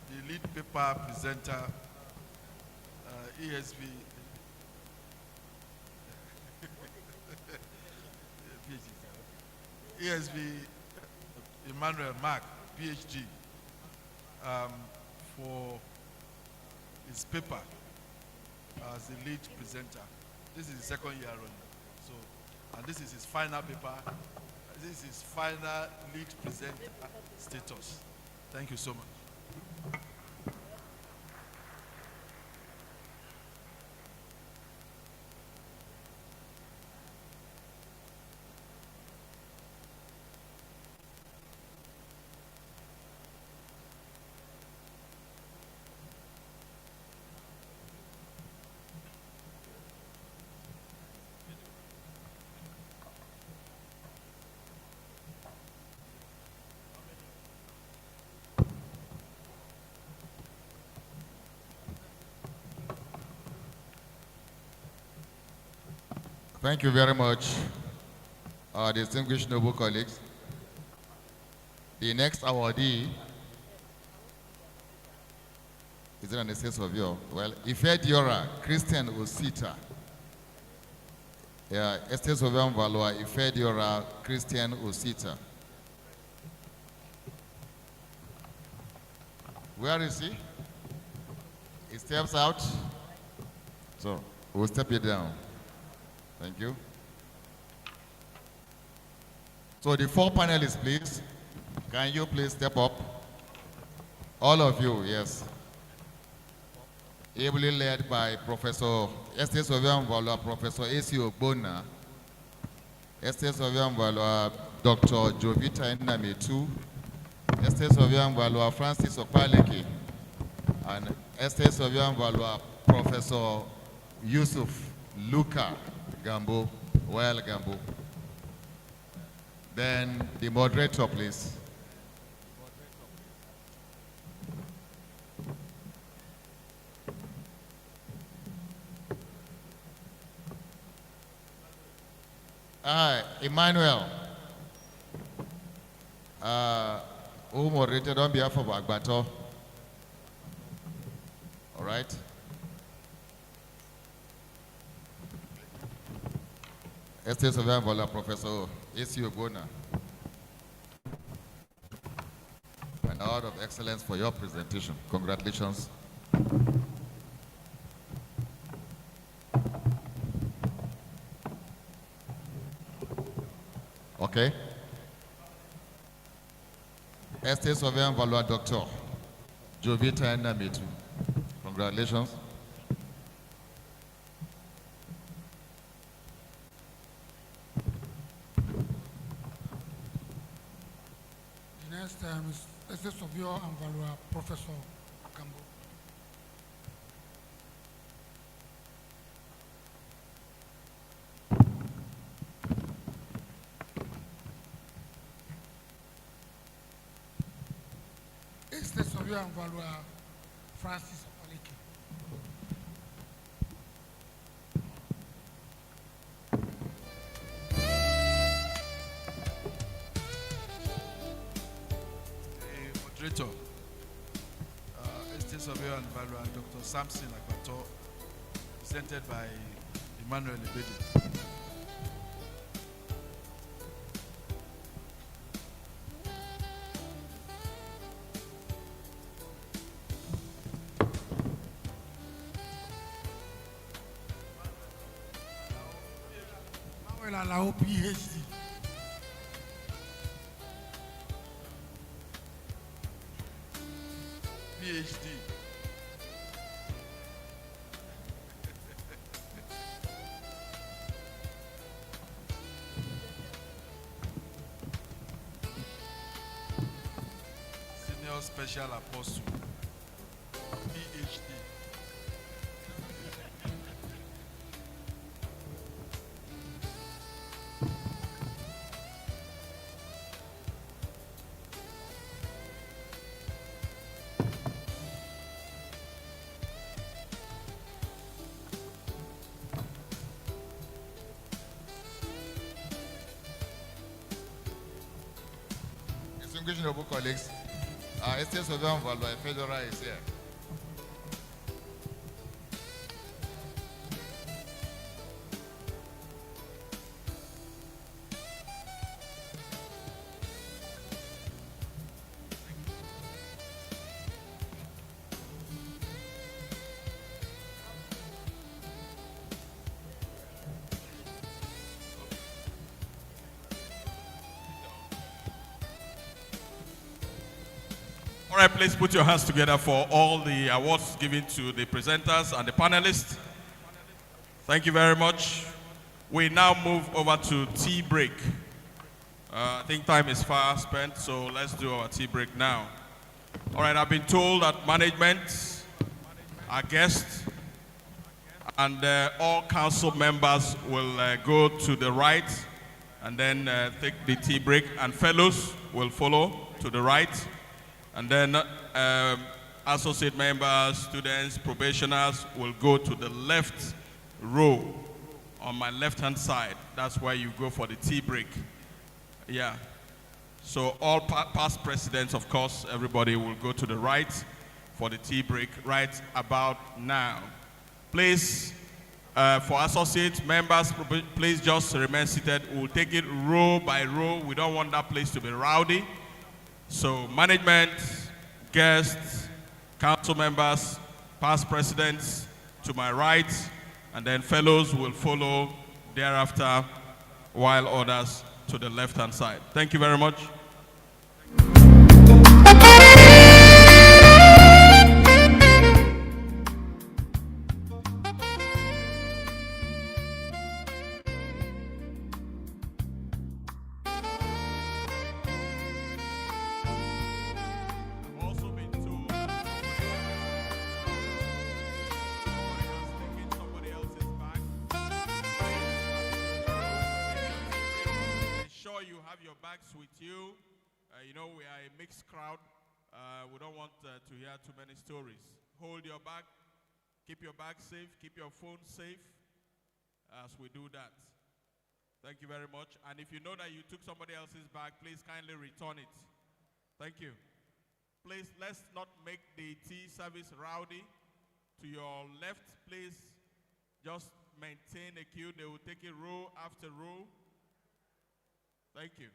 the lead paper presenter, ESV. ESV Emmanuel Mark, PhD, for his paper as the lead presenter. This is the second year running. So, and this is his final paper. This is his final lead presenter status. Thank you so much. Thank you very much, distinguished noble colleagues. The next awardee is it an essence of you? Well, Ife Diora, Christian Osita. Yeah, Estes of Valua, Ife Diora, Christian Osita. Where is he? He steps out. So, we'll step it down. Thank you. So the four panelists, please. Can you please step up? All of you, yes. Ably led by Professor Estes Oviamvalua, Professor A.C. Ogbonna, Estes Oviamvalua, Dr. Jovita Nnametu, Estes Oviamvalua, Francis Okpaleke, and Estes Oviamvalua, Professor Yusuf Luka Gambo, well Gambo. Then the moderator, please. Emmanuel, who moderated on behalf of Agbato. All right. Estate Surveyor Professor A.C. Ogbonna. An award of excellence for your presentation. Congratulations. Okay. Estate Surveyor Dr. Jovita Nnametu. Congratulations. Next time is Estate Surveyor and Valua, Professor Gambo. Estate Surveyor and Valua, Francis Okpaleke. Moderator, Estate Surveyor and Valua, Dr. Samson Agbato, presented by Emmanuel Ibedi. Manuel Alao, PhD. PhD. Senior Special Apostle. PhD. Distinguished noble colleagues, Estate Surveyor and Valuer Federal is here. All right, please put your hands together for all the awards given to the presenters and the panelists. Thank you very much. We now move over to tea break. I think time is far spent, so let's do our tea break now. All right, I've been told that management, our guests, and all council members will go to the right and then take the tea break, and fellows will follow to the right. And then associate members, students, probationers will go to the left row on my left-hand side. That's where you go for the tea break. Yeah. So all past presidents, of course, everybody will go to the right for the tea break right about now. Please, for associate members, please just remain seated. We'll take it row by row. We don't want that place to be rowdy. So management, guests, council members, past presidents to my right, and then fellows will follow thereafter, while others to the left-hand side. Thank you very much. With you. You know, we are a mixed crowd. We don't want to hear too many stories. Hold your bag. Keep your bag safe. Keep your phone safe as we do that. Thank you very much. And if you know that you took somebody else's bag, please kindly return it. Thank you. Please, let's not make the tea service rowdy. To your left, please just maintain a queue. They will take it row after row. Thank you.